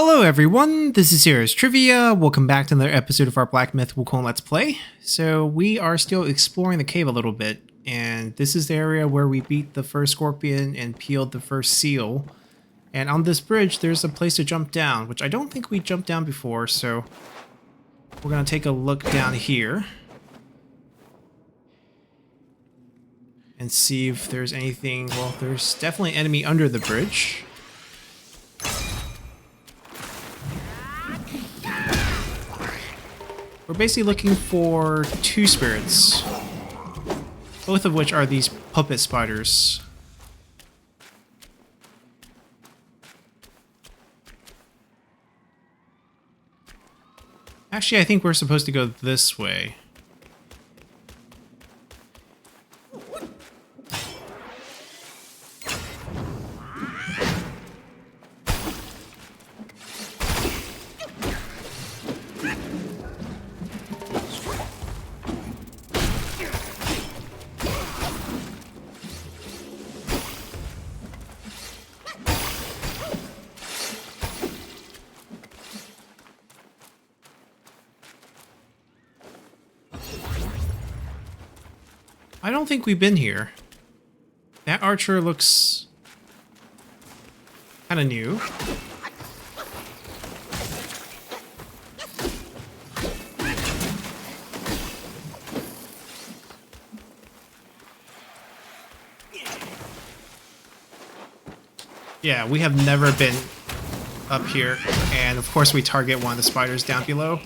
Hello everyone, this is Heroes Trivia. Welcome back to another episode of our Black Myth Wukong Let's Play. So we are still exploring the cave a little bit, and this is the area where we beat the first scorpion and peeled the first seal. And on this bridge there's a place to jump down, which I don't think we jumped down before, so we're gonna take a look down here and see if there's anything. Well, there's definitely an enemy under the bridge. We're basically looking for two spirits, both of which are these puppet spiders. Actually, I think we're supposed to go this way. I don't think we've been here. That archer looks kind of new. Yeah, we have never been up here, and of course we target one of the spiders down below.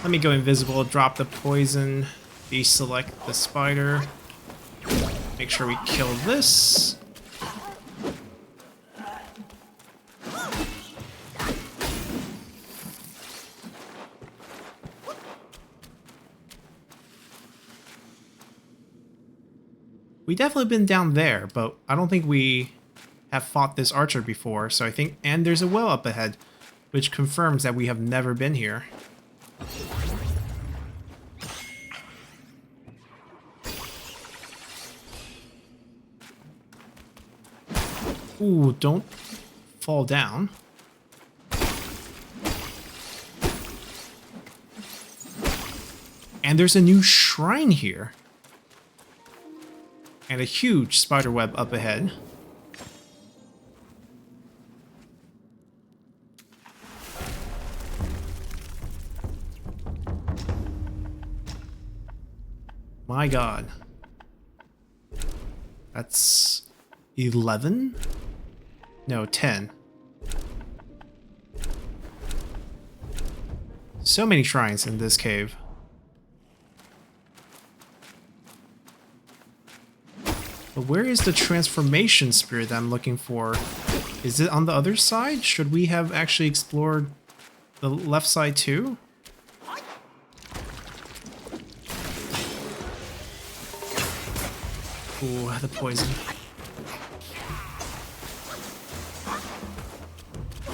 Let me go invisible, drop the poison, deselect the spider. Make sure we kill this. We definitely been down there, but I don't think we have fought this archer before, so I think, and there's a well up ahead, which confirms that we have never been here. Ooh, don't fall down. And there's a new shrine here. And a huge spider web up ahead. My God. That's 11? No, 10. So many shrines in this cave. But where is the transformation spirit that I'm looking for? Is it on the other side? Should we have actually explored the left side too? Ooh, the poison.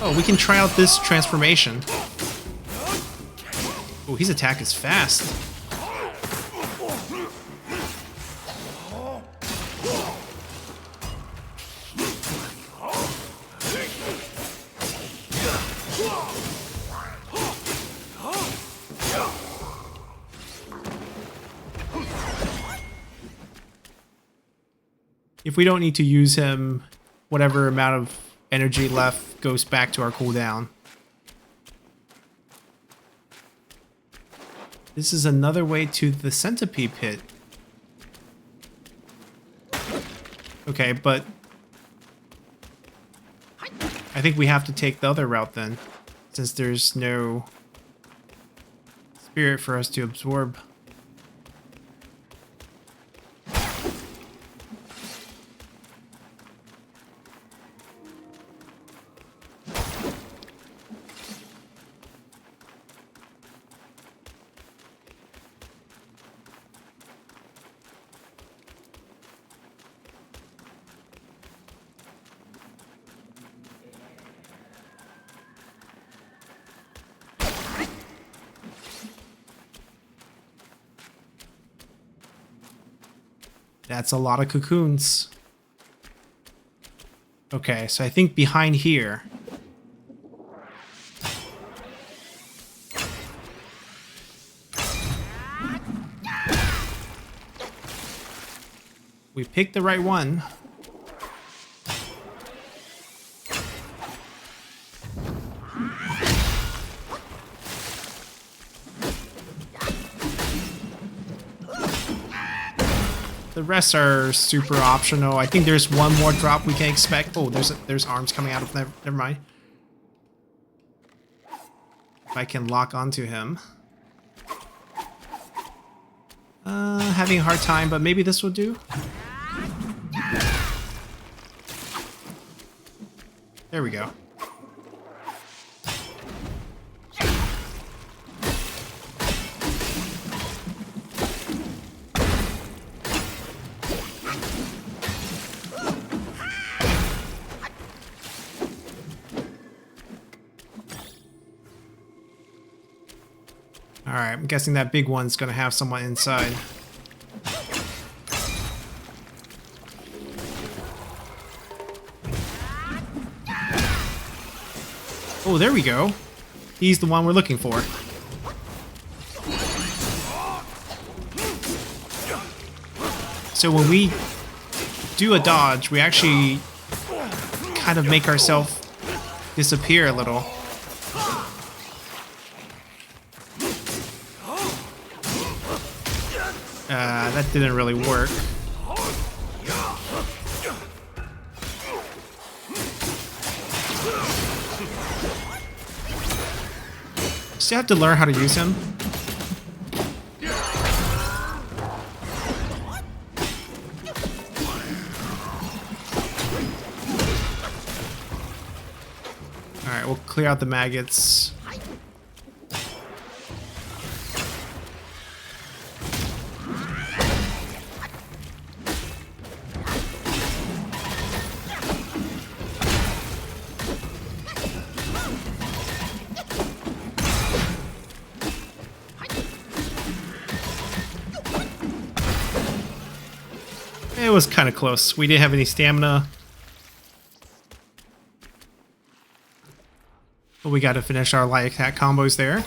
Oh, we can try out this transformation. Oh, his attack is fast. If we don't need to use him, whatever amount of energy left goes back to our cooldown. This is another way to the centipede pit. Okay, but I think we have to take the other route then, since there's no spirit for us to absorb. That's a lot of cocoons. Okay, so I think behind here We picked the right one. The rest are super optional. I think there's one more drop we can expect. Oh, there's arms coming out of there. Never mind. If I can lock onto him. Having a hard time, but maybe this will do. There we go. Alright, I'm guessing that big one's gonna have someone inside. Oh, there we go. He's the one we're looking for. So when we do a dodge, we actually kind of make ourselves disappear a little. That didn't really work. Still have to learn how to use him. Alright, we'll clear out the maggots. It was kind of close. We didn't have any stamina. But we got to finish our light attack combos there.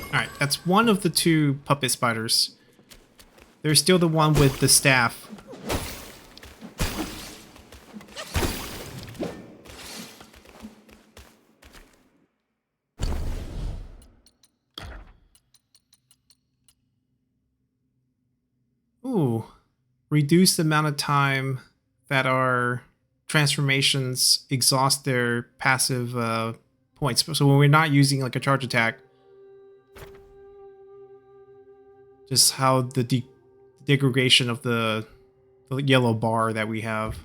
Alright, that's one of the two puppet spiders. There's still the one with the staff. Ooh, reduce the amount of time that our transformations exhaust their passive points. So when we're not using like a charge attack, just how the degradation of the yellow bar that we have.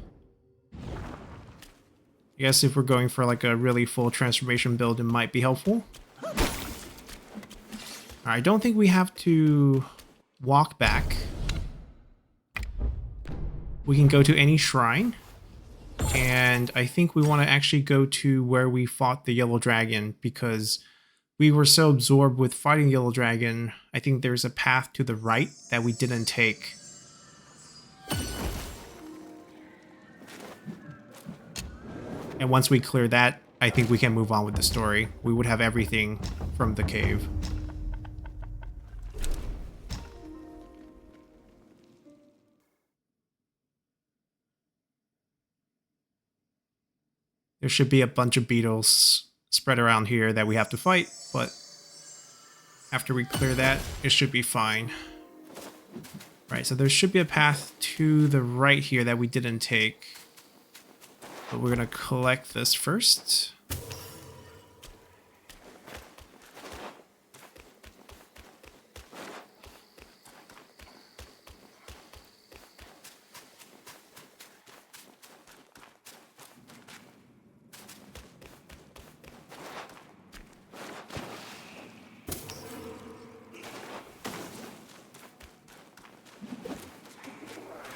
I guess if we're going for like a really full transformation build, it might be helpful. I don't think we have to walk back. We can go to any shrine, and I think we want to actually go to where we fought the yellow dragon, because we were so absorbed with fighting the yellow dragon. I think there's a path to the right that we didn't take. And once we clear that, I think we can move on with the story. We would have everything from the cave. There should be a bunch of beetles spread around here that we have to fight, but after we clear that, it should be fine. Right, so there should be a path to the right here that we didn't take. But we're gonna collect this first.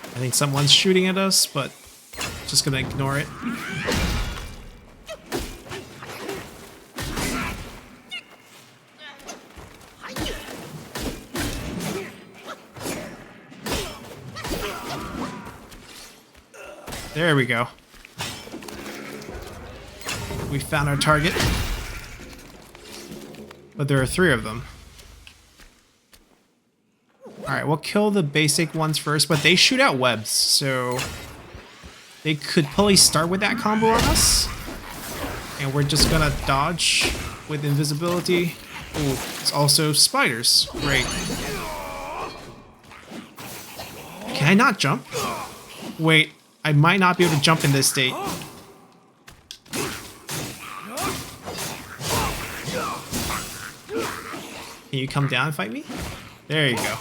I think someone's shooting at us, but just gonna ignore it. There we go. We found our target. But there are 3 of them. Alright, we'll kill the basic ones first, but they shoot out webs, so they could probably start with that combo on us. And we're just gonna dodge with invisibility. Ooh, it's also spiders. Great. Can I not jump? Wait, I might not be able to jump in this state. Can you come down and fight me? There you go.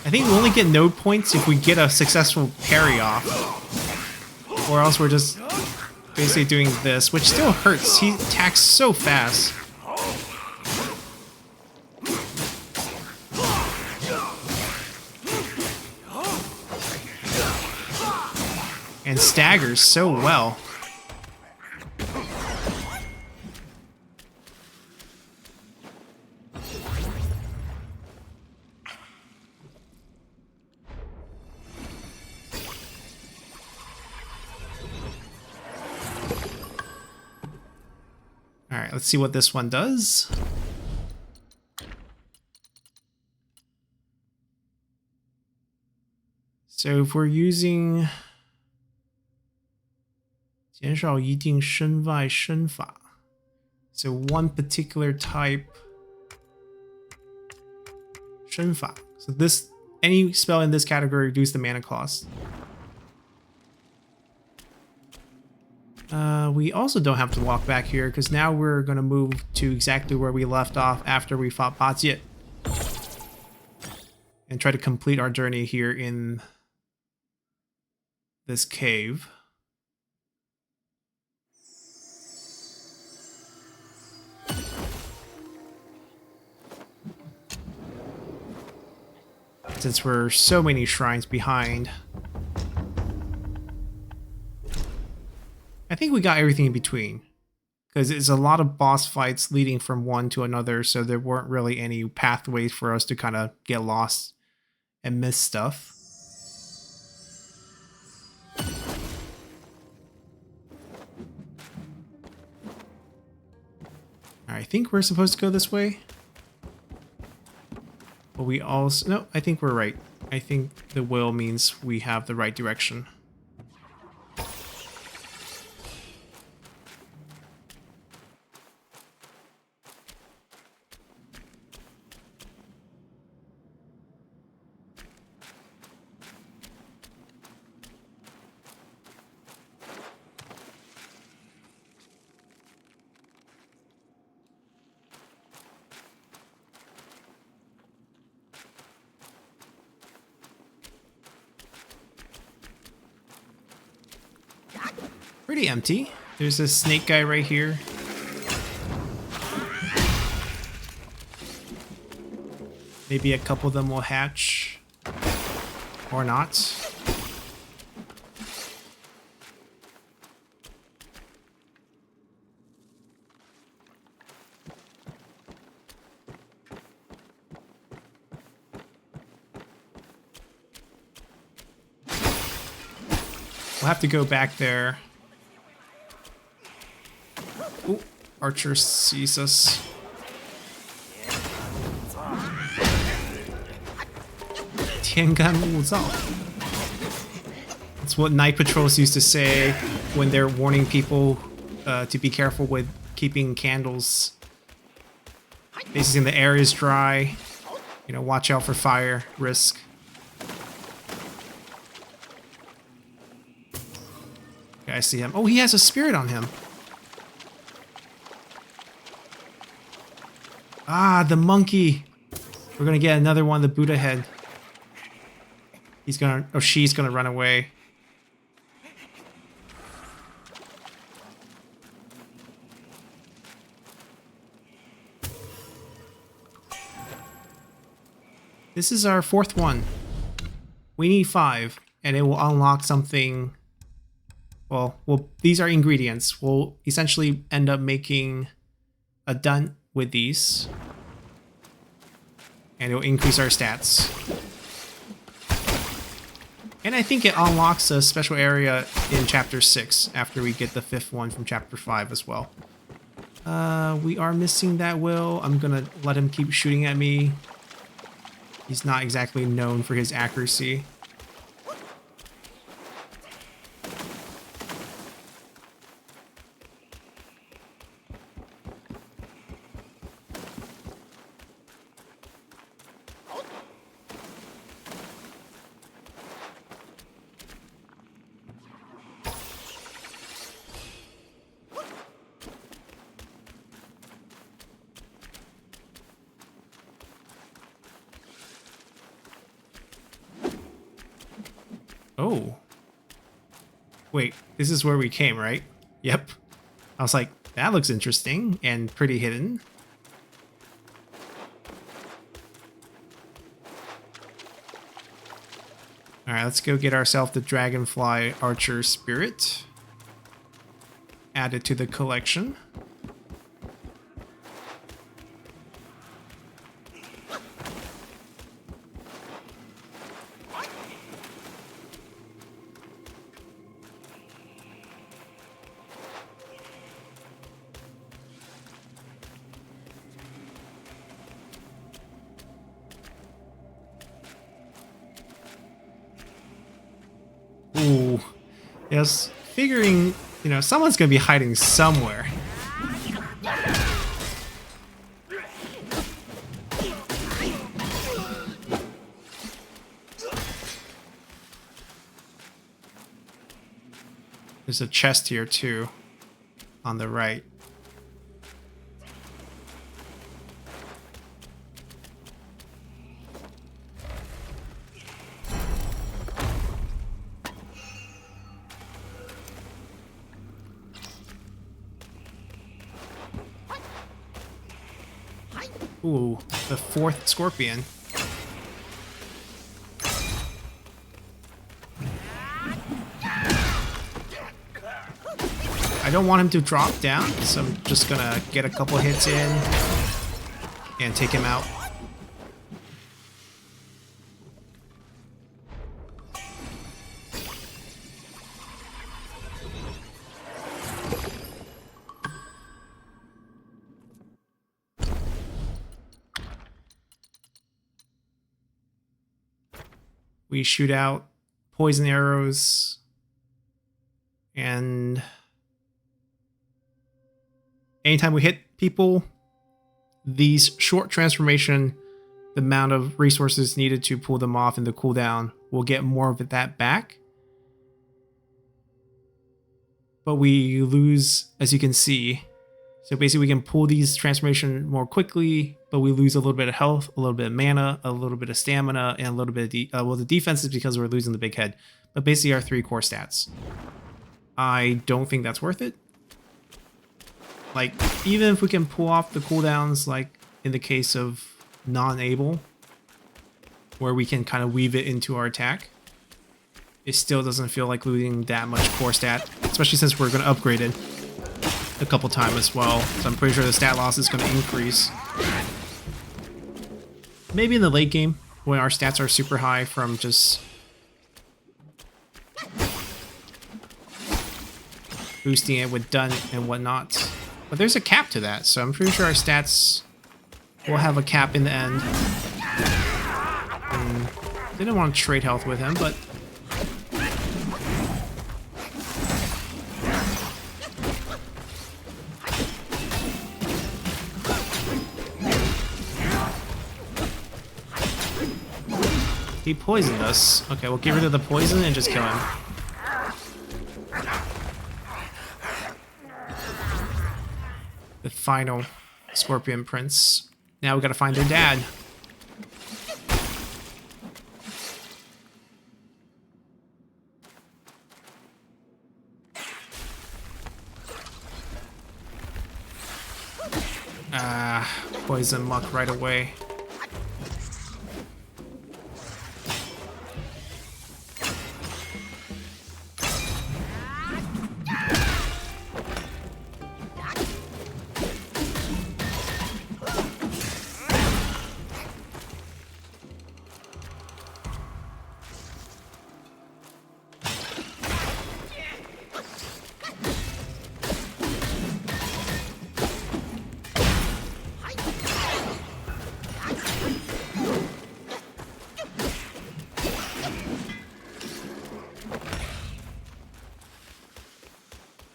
I think we only get node points if we get a successful parry off. Or else we're just basically doing this, which still hurts. He attacks so fast. And staggers so well. Alright, let's see what this one does. So if we're using 减少一定身外身法, so one particular type 身法. So this, any spell in this category reduce the mana cost. We also don't have to walk back here because now we're going to move to exactly where we left off after we fought Baziet. And try to complete our journey here in this cave. Since we're so many shrines behind. I think we got everything in between, because it's a lot of boss fights leading from one to another, so there weren't really any pathways for us to kind of get lost and miss stuff. I think we're supposed to go this way. But we also... No, I think we're right. I think the will means we have the right direction. Pretty empty. There's a snake guy right here. Maybe a couple of them will hatch. Or not. We'll have to go back there. Ooh, Archer sees us. Tiangan Wuzao. That's what night patrols used to say when they're warning people to be careful with keeping candles. Basically, the air is dry. You know, watch out for fire risk. Okay, I see him. Oh, he has a spirit on him. Ah, the monkey. We're gonna get another one, the Buddha head. He's gonna, or she's gonna run away. This is our fourth one. We need 5, and it will unlock something. Well, these are ingredients. We'll essentially end up making a dun with these, and it'll increase our stats. And I think it unlocks a special area in chapter 6 after we get the 5th one from chapter 5 as well. We are missing that Will. I'm gonna let him keep shooting at me. He's not exactly known for his accuracy. Oh. Wait, this is where we came, right? Yep. I was like, that looks interesting and pretty hidden. Alright, let's go get ourselves the Dragonfly Archer Spirit. Add it to the collection. Ooh. Yes, figuring, you know, someone's gonna be hiding somewhere. There's a chest here too, on the right. Ooh, the 4th scorpion. I don't want him to drop down, so I'm just gonna get a couple hits in and take him out. We shoot out poison arrows and anytime we hit people, these short transformation, the amount of resources needed to pull them off in the cooldown, we'll get more of that back. But we lose, as you can see. So basically we can pull these transformation more quickly, but we lose a little bit of health, a little bit of mana, a little bit of stamina, and a little bit of well, the defense is because we're losing the big head. But basically our 3 core stats. I don't think that's worth it. Like, even if we can pull off the cooldowns, like in the case of non-able, where we can kind of weave it into our attack, it still doesn't feel like losing that much core stat, especially since we're going to upgrade it a couple times as well. So I'm pretty sure the stat loss is going to increase. Maybe in the late game, when our stats are super high from just boosting it with done and whatnot. But there's a cap to that, so I'm pretty sure our stats will have a cap in the end. And didn't want to trade health with him, but he poisoned us. Okay, we'll get rid of the poison and just kill him. The final Scorpion Prince. Now we gotta find their dad. Poison muck right away.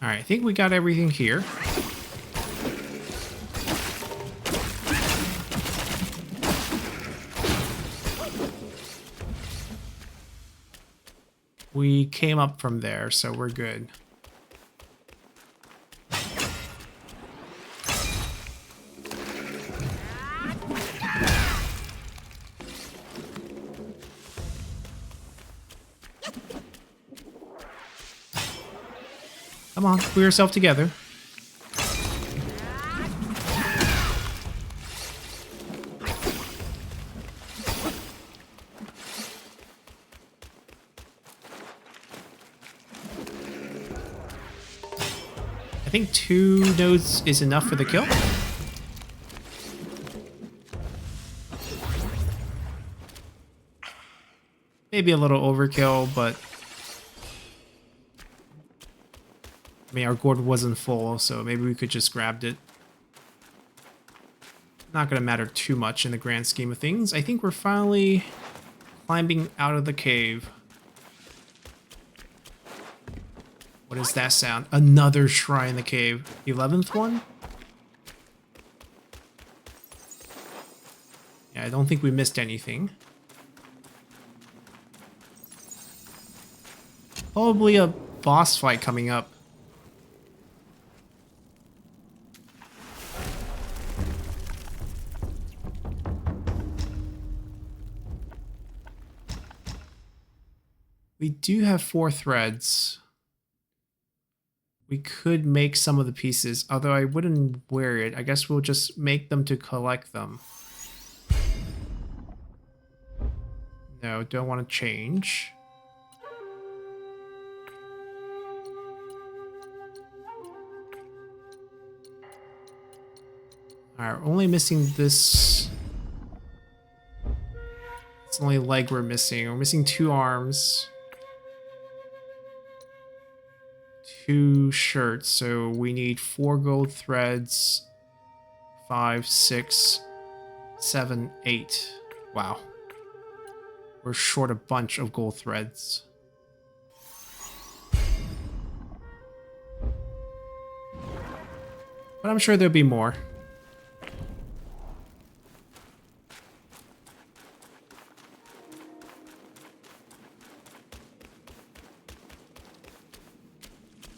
Alright, I think we got everything here. We came up from there, so we're good. Come on, pull yourself together. I think 2 nodes is enough for the kill. Maybe a little overkill, but I mean, our gourd wasn't full, so maybe we could just grabbed it. Not gonna matter too much in the grand scheme of things. I think we're finally climbing out of the cave. What is that sound? Another shrine in the cave. 11th one? Yeah, I don't think we missed anything. Probably a boss fight coming up. We do have 4 threads. We could make some of the pieces, although I wouldn't wear it. I guess we'll just make them to collect them. No, don't want to change. Alright, we're only missing this. It's the only leg we're missing. We're missing 2 arms. 2 shirts, so we need 4 gold threads. 5, 6, 7, 8. Wow. We're short a bunch of gold threads. But I'm sure there'll be more.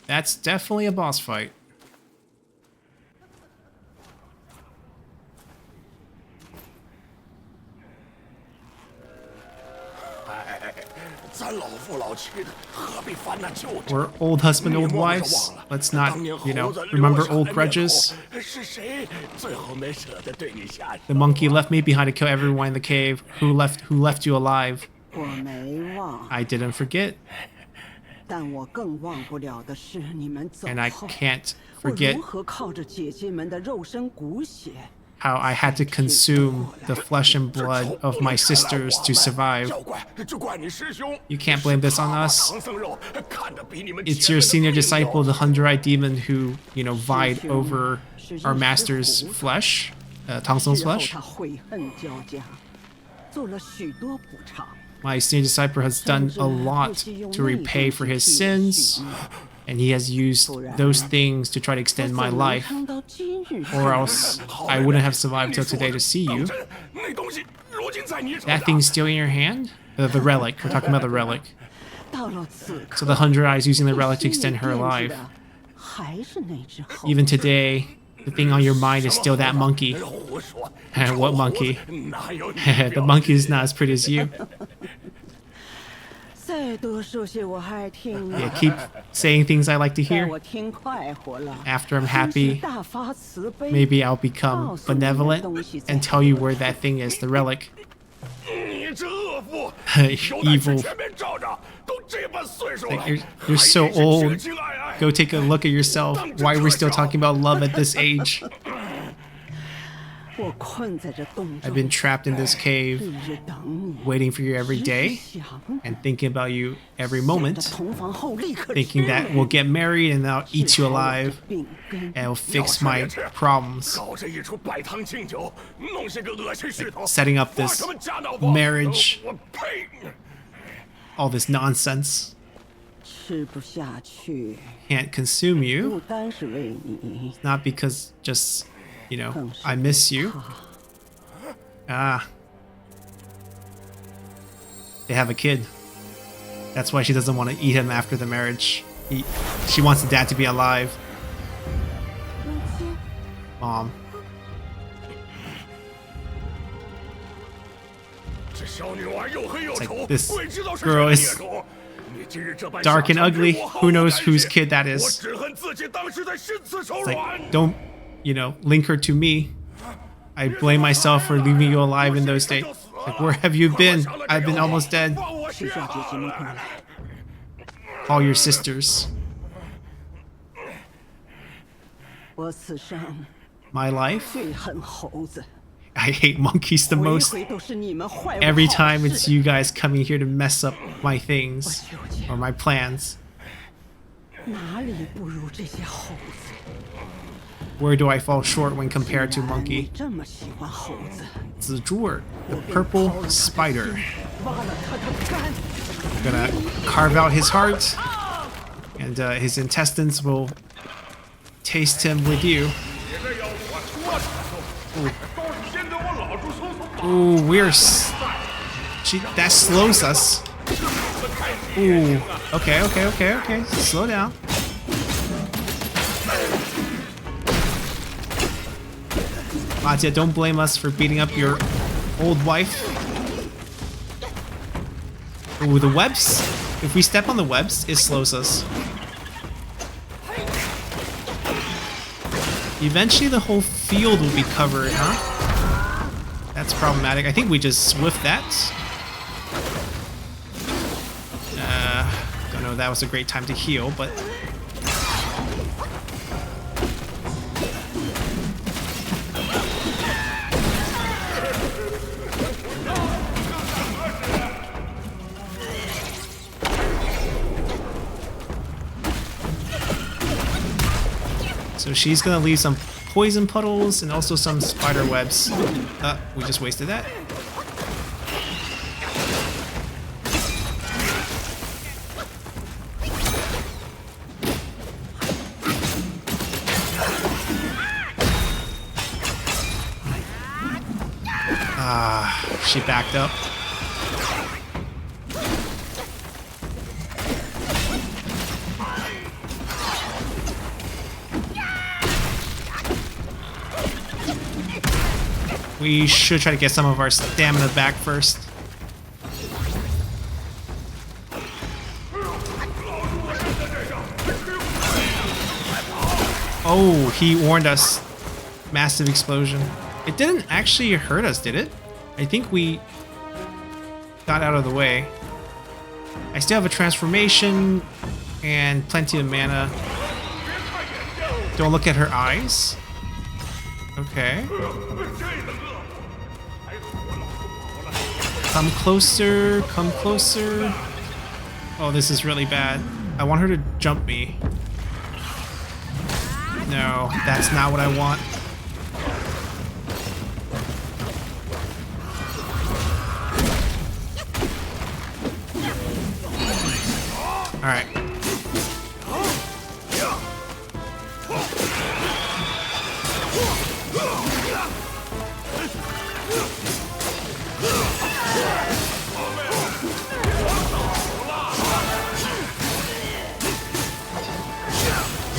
That's definitely a boss fight. We're old husband, old wives. Let's not, you know, remember old grudges. The monkey left me behind to kill everyone in the cave. Who left you alive? I didn't forget. And I can't forget how I had to consume the flesh and blood of my sisters to survive. You can't blame this on us. It's your senior disciple, the 100-eyed demon, who, you know, vied over our master's flesh, Tang Song's flesh. My senior disciple has done a lot to repay for his sins, and he has used those things to try to extend my life, or else I wouldn't have survived till today to see you. That thing's still in your hand? The relic. We're talking about the relic. So the 100 Eyes using the relic to extend her life. Even today, the thing on your mind is still that monkey. What monkey? The monkey is not as pretty as you. Yeah, keep saying things I like to hear. After I'm happy, maybe I'll become benevolent and tell you where that thing is, the relic. Evil. Like, you're so old. Go take a look at yourself. Why are we still talking about love at this age? I've been trapped in this cave, waiting for you every day, and thinking about you every moment, thinking that we'll get married and I'll eat you alive, and it'll fix my problems. Like, setting up this marriage, all this nonsense. 吃不下去， can't consume you. 不单是为你， Not because just, you know, 更是 I miss you. 他。 Ah. They have a kid. That's why she doesn't want to eat him after the marriage. She wants the dad to be alive. 母亲， Mom. 这小女娃又黑又 It's 丑 like，this 鬼知道是 girl 谁的 is 孽种。你今日这般 dark and 下场 ugly. 对我毫 Who 无 knows 感 whose 谢 kid that 我 is? 只恨自己当时在心慈手 It's like, 软。 don't, you know, link her to me. I blame myself for leaving you alive in those days. Like, where have you been? I've been almost dead. 放我去叫姐姐们过来。 Call your sisters. 我此生 My life? 最恨猴子， I hate monkeys the 回 most. 回都是你们坏我 Every 好 time 事 it's you guys coming here to mess up my 我 things 究竟 or my plans. 哪里不如这些猴子？ Where do I fall short when compared to 既然你 monkey? 这么喜欢猴子， Zizur, the purple spider. 挖了他的肝。 Gonna carve out his heart, and his intestines will taste him with you. 别人要我说什么，都是先等我老朱匆匆 Ooh, that slows us. Ooh, okay. Slow down. Matya, don't blame us for beating up your old wife. Ooh, the webs. If we step on the webs, it slows us. Eventually the whole field will be covered, huh? That's problematic. I think we just swift that. Don't know if that was a great time to heal, but... So she's gonna leave some poison puddles and also some spider webs. We just wasted that. She backed up. We should try to get some of our stamina back first. Oh, he warned us. Massive explosion. It didn't actually hurt us, did it? I think we got out of the way. I still have a transformation and plenty of mana. Don't look at her eyes. Okay. Come closer, come closer. Oh, this is really bad. I want her to jump me. No, that's not what I want. Alright.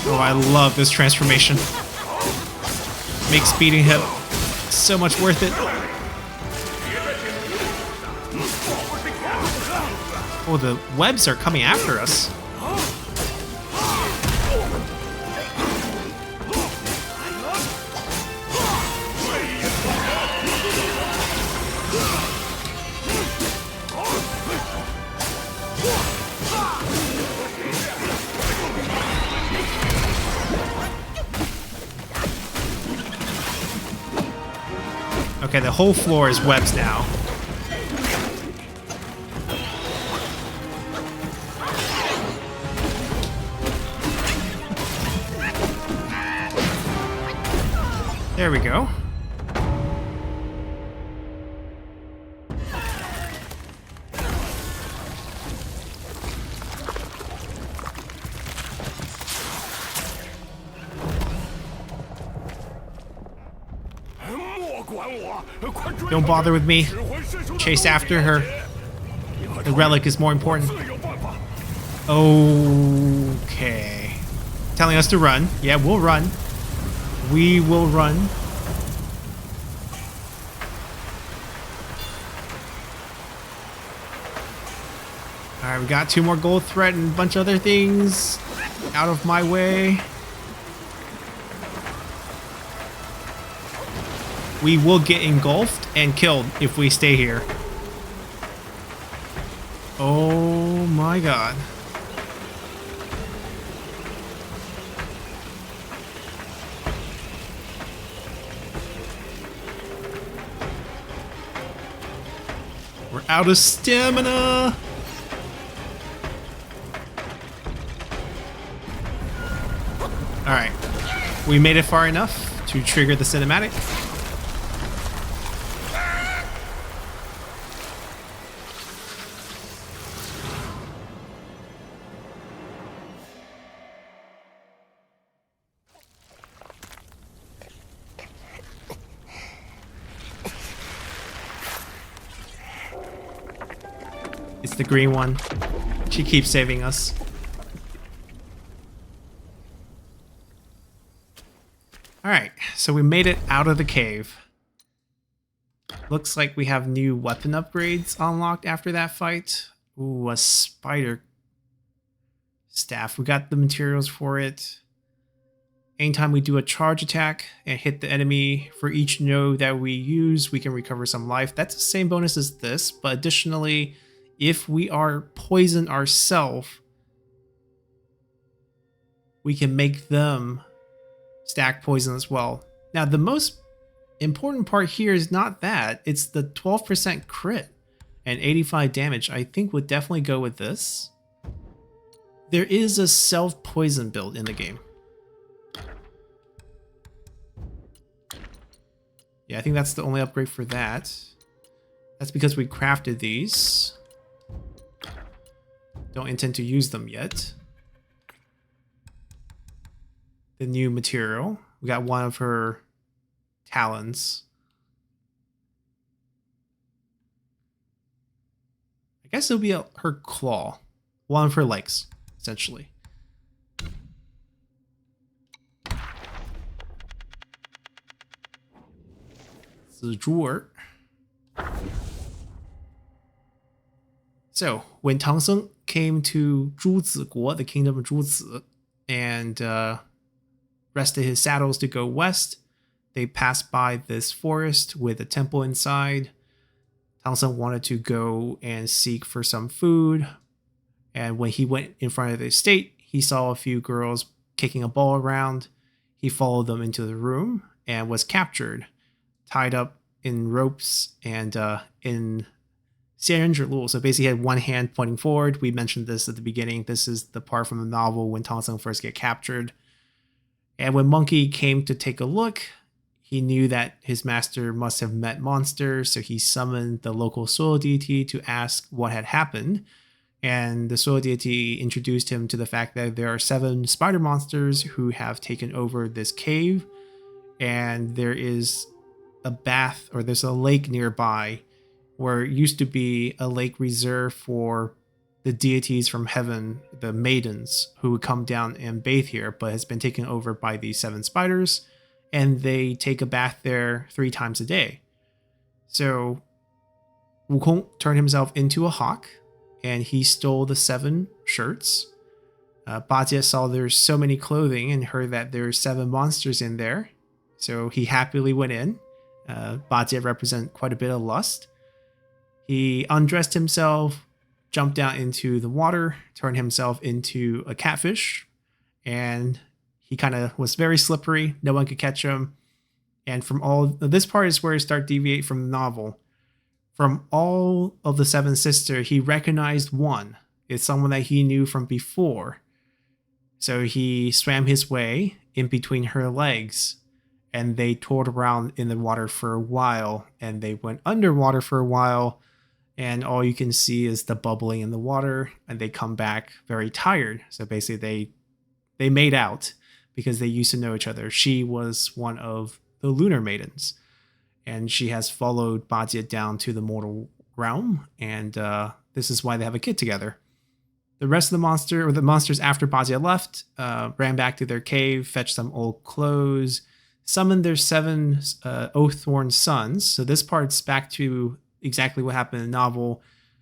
Oh, I love this transformation. Makes beating him so much worth it. Oh, the webs are coming after us. Okay, the whole floor is webs now. There we go. Don't bother with me. Chase after her. The relic is more important. Okay. Telling us to run. Yeah, we'll run. We will run. Alright, we got 2 more gold thread and a bunch of other things. Out of my way. We will get engulfed and killed if we stay here. Oh my god. We're out of stamina. Alright. We made it far enough to trigger the cinematic. It's the green one. She keeps saving us. Alright, so we made it out of the cave. Looks like we have new weapon upgrades unlocked after that fight. Ooh, a spider staff. We got the materials for it. Anytime we do a charge attack and hit the enemy, for each node that we use, we can recover some life. That's the same bonus as this, but additionally, if we are poisoned ourselves, we can make them stack poison as well. Now, the most important part here is not that. It's the 12% crit and 85 damage. I think would definitely go with this. There is a self-poison build in the game. Yeah, I think that's the only upgrade for that. That's because we crafted these. Don't intend to use them yet. The new material. We got one of her talons. I guess it'll be her claw. One of her legs, essentially. So, when Tang Seng came to Zhuzi Guo, the kingdom of Zhuzi, and rested his saddles to go west, they passed by this forest with a temple inside. Tang Seng wanted to go and seek for some food, and when he went in front of the estate, he saw a few girls kicking a ball around. He followed them into the room and was captured, tied up in ropes and in Xianren So basically he had one hand pointing forward. We mentioned this at the beginning. This is the part from the novel when Tang Seng first get captured. And when Monkey came to take a look, he knew that his master must have met monsters, so he summoned the local soil deity to ask what had happened. And the soil deity introduced him to the fact that there are 7 spider monsters who have taken over this cave, and there is a bath, or there's a lake nearby where it used to be a lake reserved for the deities from heaven, the maidens, who would come down and bathe here, but has been taken over by these 7 spiders, and they take a bath there 3 times a day. So Wukong turned himself into a hawk, and he stole the 7 shirts. Bajie saw there's so many clothing and heard that there's 7 monsters in there, so he happily went in. Bajie represent quite a bit of lust. He undressed himself, jumped down into the water, turned himself into a catfish, and he kind of was very slippery. No one could catch him. And from all this part is where it starts to deviate from the novel. From all of the 7 sisters, he recognized one. It's someone that he knew from before. So he swam his way in between her legs, and they toured around in the water for a while, and they went underwater for a while, and all you can see is the bubbling in the water, and they come back very tired. So basically they made out because they used to know each other. She was one of the lunar maidens, and she has followed Bajie down to the mortal realm, and this is why they have a kid together. The rest of the monsters after Bajie left, ran back to their cave, fetched some old clothes, summoned their 7 Oaththorn sons. So this part's back to exactly what happened in the novel,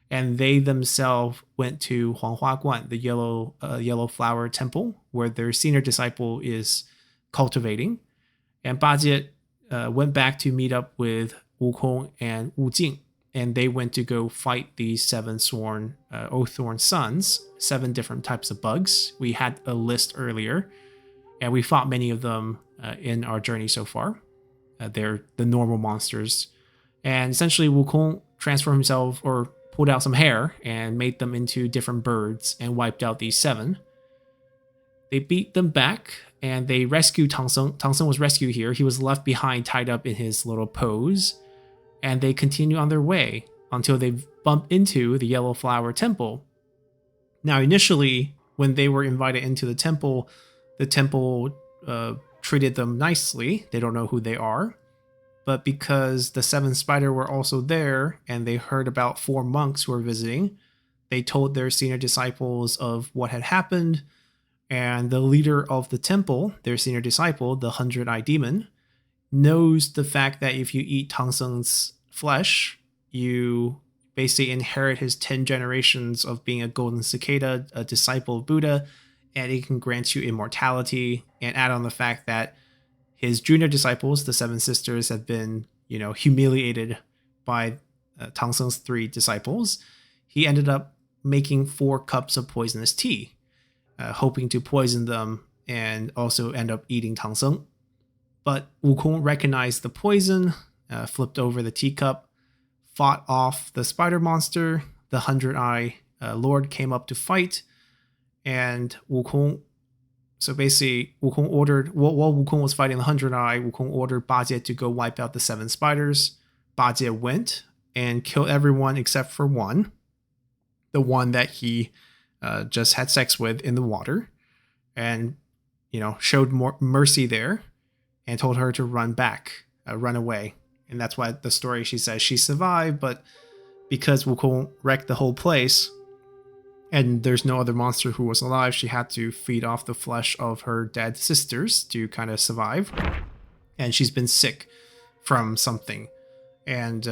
and they themselves went to Huanghua Guan, the yellow flower temple, where their senior disciple is cultivating. And Bajie went back to meet up with Wukong and Wu Jing, and they went to go fight these 7 sworn Oaththorn sons, 7 different types of bugs. We had a list earlier, and we fought many of them in our journey so far. They're the normal monsters. And essentially, Wukong transformed himself, or pulled out some hair, and made them into different birds, and wiped out these 7. They beat them back, and they rescued Tang Seng. Tang Seng was rescued here. He was left behind, tied up in his little pose. And they continue on their way until they bump into the Yellow Flower Temple. Now, initially, when they were invited into the temple treated them nicely. They don't know who they are. But because the 7 spider were also there, and they heard about 4 monks who were visiting, they told their senior disciples of what had happened. And the leader of the temple, their senior disciple, the 100-Eye Demon, knows the fact that if you eat Tang Seng's flesh, you basically inherit his 10 generations of being a golden cicada, a disciple of Buddha, and it can grant you immortality. And add on the fact that his junior disciples, the 7 sisters, have been, humiliated by Tang Seng's 3 disciples. He ended up making 4 cups of poisonous tea, hoping to poison them and also end up eating Tang Seng. But Wukong recognized the poison, flipped over the teacup, fought off the spider monster. The 100-Eye Lord came up to fight, and Wukong. So basically, Wukong ordered, while Wukong was fighting the 100-Eye, Wukong ordered Bajie to go wipe out the 7 spiders. Bajie went and killed everyone except for one, the one that he just had sex with in the water, and showed more mercy there. And told her to run back, run away. And that's why the story, she says she survived, but because Wukong wrecked the whole place, and there's no other monster who was alive, she had to feed off the flesh of her dead sisters to kind of survive. And she's been sick from something. And,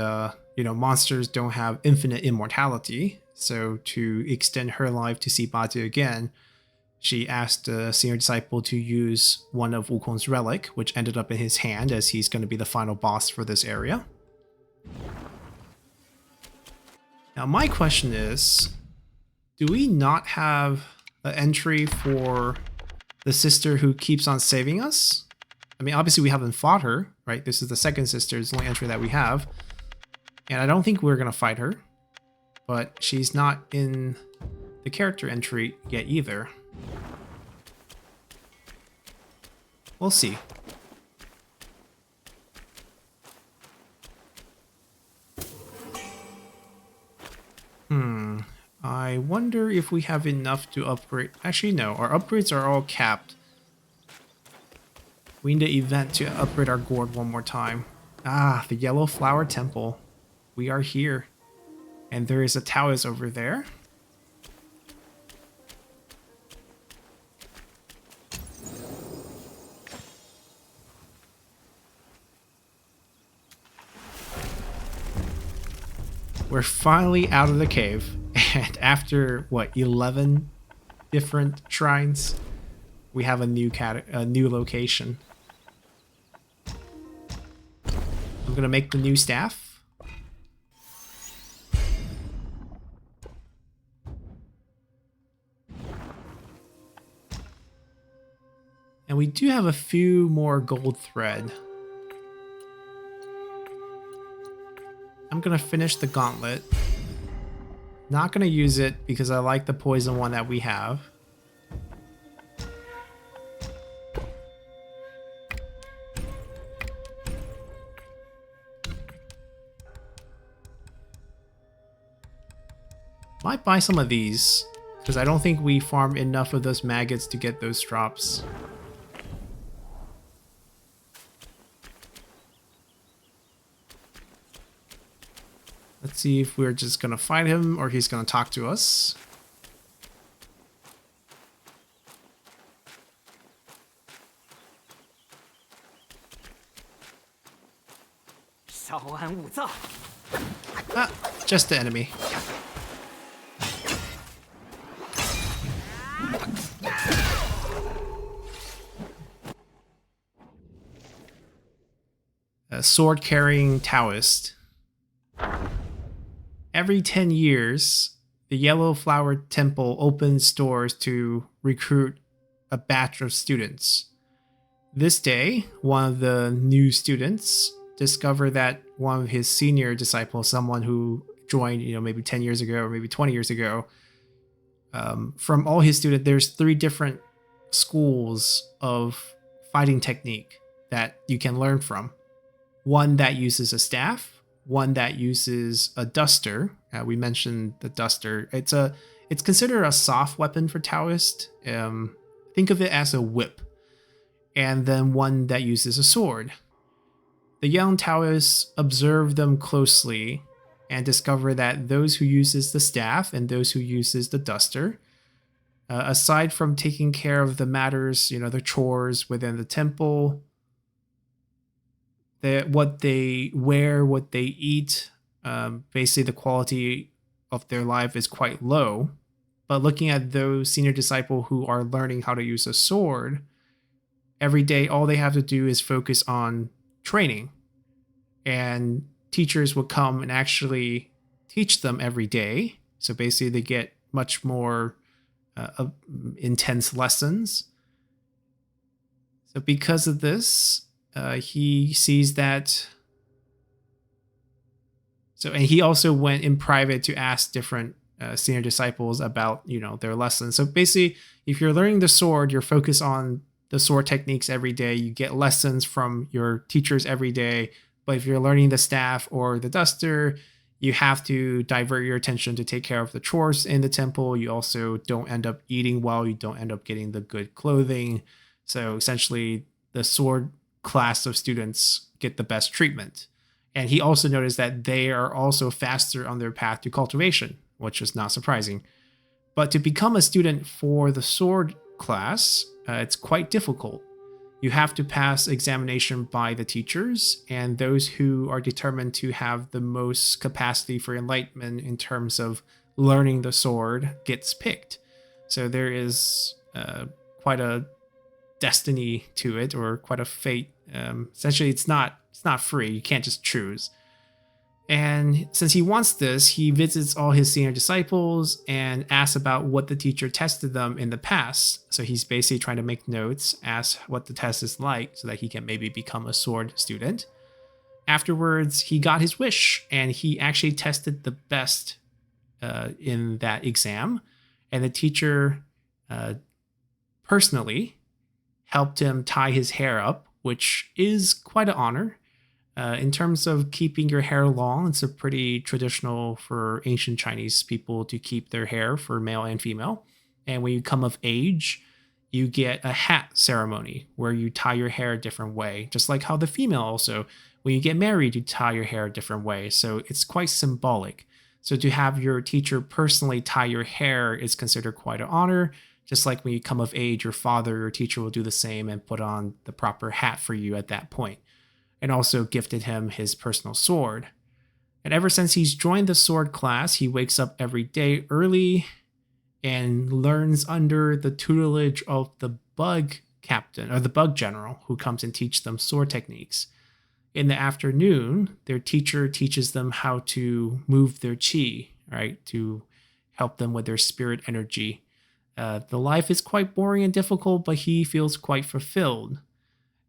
monsters don't have infinite immortality. So to extend her life to see Bajie again, she asked the senior disciple to use one of Wukong's relic, which ended up in his hand, as he's going to be the final boss for this area. Now, my question is, do we not have an entry for the sister who keeps on saving us? I mean, obviously we haven't fought her, right? This is the second sister, it's the only entry that we have. And I don't think we're going to fight her, but she's not in the character entry yet either. We'll see. I wonder if we have enough to upgrade. Actually, no. Our upgrades are all capped. We need an event to upgrade our gourd one more time. Ah, the Yellow Flower Temple. We are here. And there is a Taoist over there. We're finally out of the cave, and after what, 11 different shrines, we have a new location. I'm gonna make the new staff. And we do have a few more gold thread. I'm gonna finish the gauntlet. Not gonna use it because I like the poison one that we have. Might buy some of these because I don't think we farmed enough of those maggots to get those drops. see if we're just gonna fight him or he's gonna talk to us. 稍安勿躁。 Ah, just the enemy. A sword-carrying Taoist. Every 10 years, the Yellow Flower Temple opens doors to recruit a batch of students. This day, one of the new students discovered that one of his senior disciples, someone who joined, maybe 10 years ago or maybe 20 years ago, from all his students, there's 3 different schools of fighting technique that you can learn from. One that uses a staff, one that uses a duster. We mentioned the duster. It's considered a soft weapon for Taoist. Think of it as a whip. And then one that uses a sword. The young Taoists observe them closely and discover that those who uses the staff and those who uses the duster, aside from taking care of the matters, the chores within the temple, what they wear, what they eat, basically the quality of their life is quite low. But looking at those senior disciples who are learning how to use a sword, every day all they have to do is focus on training. And teachers will come and actually teach them every day. So basically they get much more intense lessons. So because of this, he sees that. And he also went in private to ask different senior disciples about, their lessons. So basically, if you're learning the sword, you're focused on the sword techniques every day. You get lessons from your teachers every day. But if you're learning the staff or the duster, you have to divert your attention to take care of the chores in the temple. You also don't end up eating well. You don't end up getting the good clothing. So essentially, the sword class of students get the best treatment. And he also noticed that they are also faster on their path to cultivation, which is not surprising. But to become a student for the sword class, it's quite difficult. You have to pass examination by the teachers, and those who are determined to have the most capacity for enlightenment in terms of learning the sword gets picked. So there is quite a destiny to it, or quite a fate. Essentially, it's not free. You can't just choose. And since he wants this, he visits all his senior disciples and asks about what the teacher tested them in the past. So he's basically trying to make notes, ask what the test is like so that he can maybe become a sword student. Afterwards, he got his wish and he actually tested the best in that exam. And the teacher personally helped him tie his hair up, which is quite an honor. In terms of keeping your hair long, it's a pretty traditional for ancient Chinese people to keep their hair for male and female. And when you come of age, you get a hat ceremony where you tie your hair a different way, just like how the female also, when you get married, you tie your hair a different way. So it's quite symbolic. So to have your teacher personally tie your hair is considered quite an honor. Just like when you come of age, your father or teacher will do the same and put on the proper hat for you at that point. And also gifted him his personal sword. And ever since he's joined the sword class, he wakes up every day early and learns under the tutelage of the bug captain, or the bug general, who comes and teaches them sword techniques. In the afternoon, their teacher teaches them how to move their qi, right, to help them with their spirit energy. The life is quite boring and difficult, but he feels quite fulfilled.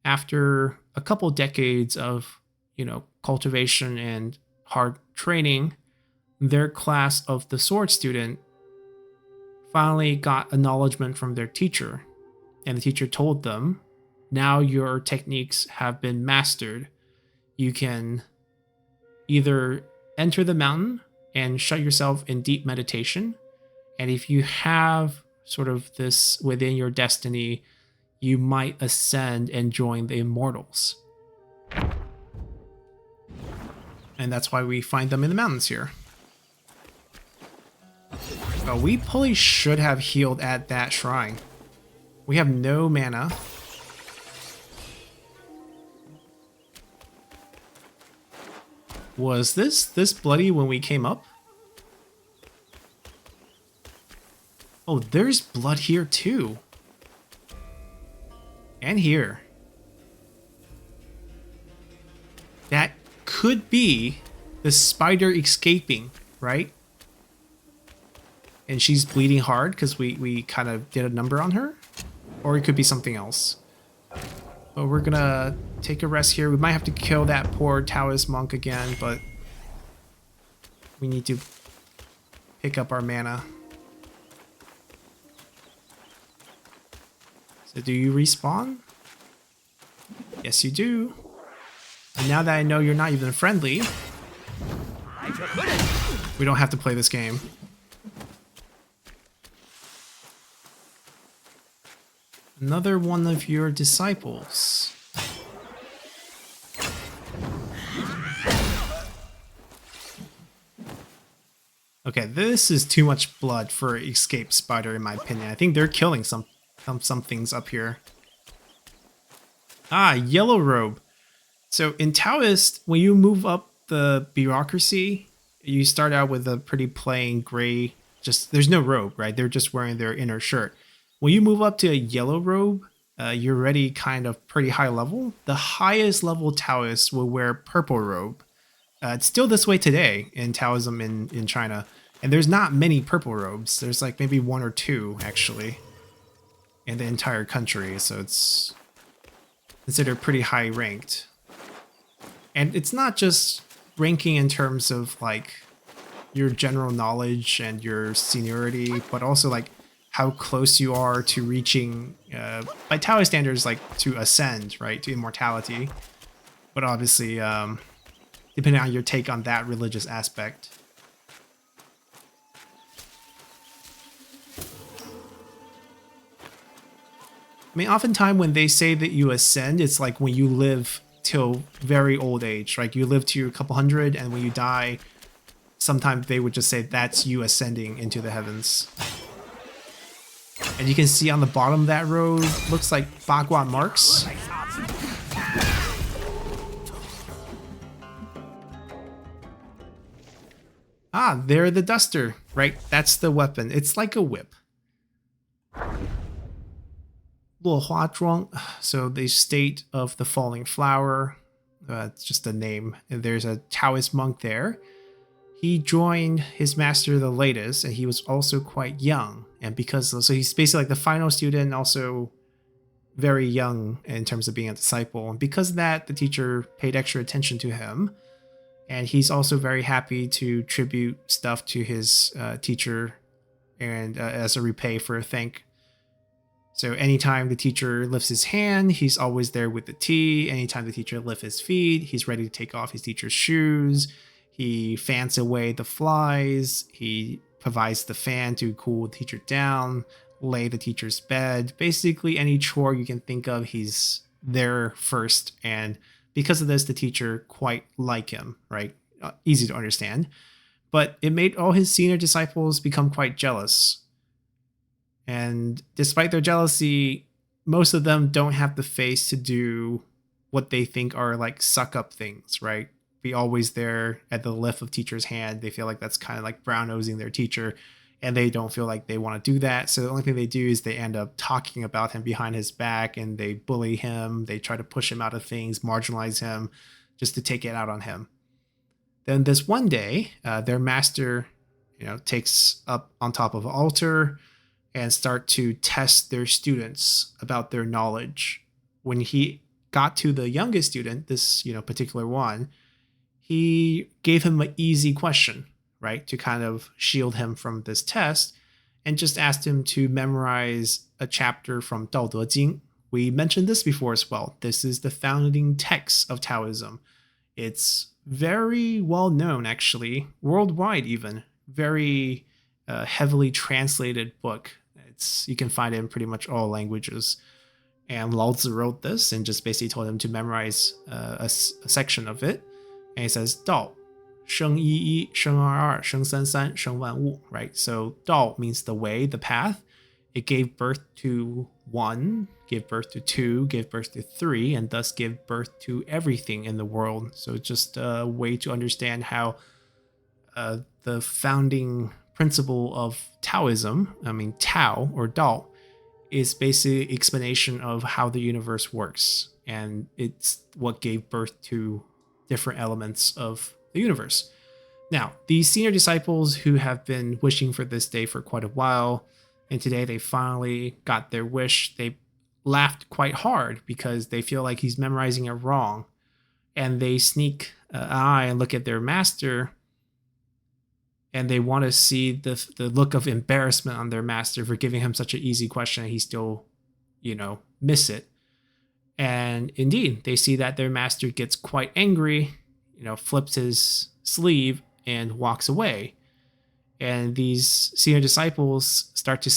After a couple decades of, cultivation and hard training, their class of the sword student finally got acknowledgement from their teacher. And the teacher told them, now your techniques have been mastered. You can either enter the mountain and shut yourself in deep meditation. And if you have sort of this within your destiny, you might ascend and join the immortals. And that's why we find them in the mountains here. But we probably should have healed at that shrine. We have no mana. Was this bloody when we came up? Oh, there's blood here too. And here. That could be the spider escaping, right? And she's bleeding hard because we kind of did a number on her. Or it could be something else. But we're gonna take a rest here. We might have to kill that poor Taoist monk again, but we need to pick up our mana. So do you respawn? Yes, you do. And now that I know you're not even friendly, we don't have to play this game. Another one of your disciples. Okay, this is too much blood for Escape Spider in my opinion. I think they're killing some things up here. Ah, Yellow Robe. So in Taoist, when you move up the bureaucracy, you start out with a pretty plain gray, just there's no robe, right? They're just wearing their inner shirt. When you move up to a yellow robe, you're already kind of pretty high level. The highest level Taoists will wear purple robe. It's still this way today in Taoism in China. And there's not many purple robes. There's like maybe one or two actually in the entire country. So it's considered pretty high ranked. And it's not just ranking in terms of like your general knowledge and your seniority, but also like how close you are to reaching, by Taoist standards, like to ascend, right, to immortality. But obviously, depending on your take on that religious aspect. I mean, oftentimes when they say that you ascend, it's like when you live till very old age, right? You live to a couple hundred, and when you die, sometimes they would just say that's you ascending into the heavens. And you can see on the bottom of that road, looks like Bagua marks. Ah, they're the duster, right? That's the weapon. It's like a whip. Luohua Zhuang, so the state of the falling flower. It's just a name. And there's a Taoist monk there. He joined his master the latest, and he was also quite young. And because, so he's basically like the final student, also very young in terms of being a disciple. And because of that, the teacher paid extra attention to him. And he's also very happy to tribute stuff to his teacher and as a repay for a thank. So anytime the teacher lifts his hand, he's always there with the tea. Anytime the teacher lifts his feet, he's ready to take off his teacher's shoes. He fans away the flies. He provides the fan to cool the teacher down, lay the teacher's bed. Basically, any chore you can think of, he's there first. And because of this, the teacher quite like him, right? Easy to understand. But it made all his senior disciples become quite jealous. And despite their jealousy, most of them don't have the face to do what they think are like suck up things, right? Be always there at the lift of teacher's hand. They feel like that's kind of like brown nosing their teacher, and they don't feel like they want to do that. So the only thing they do is they end up talking about him behind his back, and they bully him. They try to push him out of things, marginalize him, just to take it out on him. Then this one day, their master, takes up on top of an altar and start to test their students about their knowledge. When he got to the youngest student, this particular one, he gave him an easy question, right, to kind of shield him from this test, and just asked him to memorize a chapter from Dao De Jing. We mentioned this before as well. This is the founding text of Taoism. It's very well known, actually, worldwide even. Very heavily translated book. You can find it in pretty much all languages. And Lao Tzu wrote this and just basically told him to memorize a section of it. And he says, Dao, 生一一,生二二,生三三,生万物, right? So Dao means the way, the path. It gave birth to 1, gave birth to 2, gave birth to 3, and thus gave birth to everything in the world. So it's just a way to understand how the founding principle of Taoism, I mean Tao or Dao, is basically explanation of how the universe works. And it's what gave birth to different elements of the universe. Now, these senior disciples who have been wishing for this day for quite a while, and today they finally got their wish, they laughed quite hard because they feel like he's memorizing it wrong. And they sneak an eye and look at their master, and they want to see the look of embarrassment on their master for giving him such an easy question and he still, miss it. And indeed, they see that their master gets quite angry, flips his sleeve and walks away. And these senior disciples start to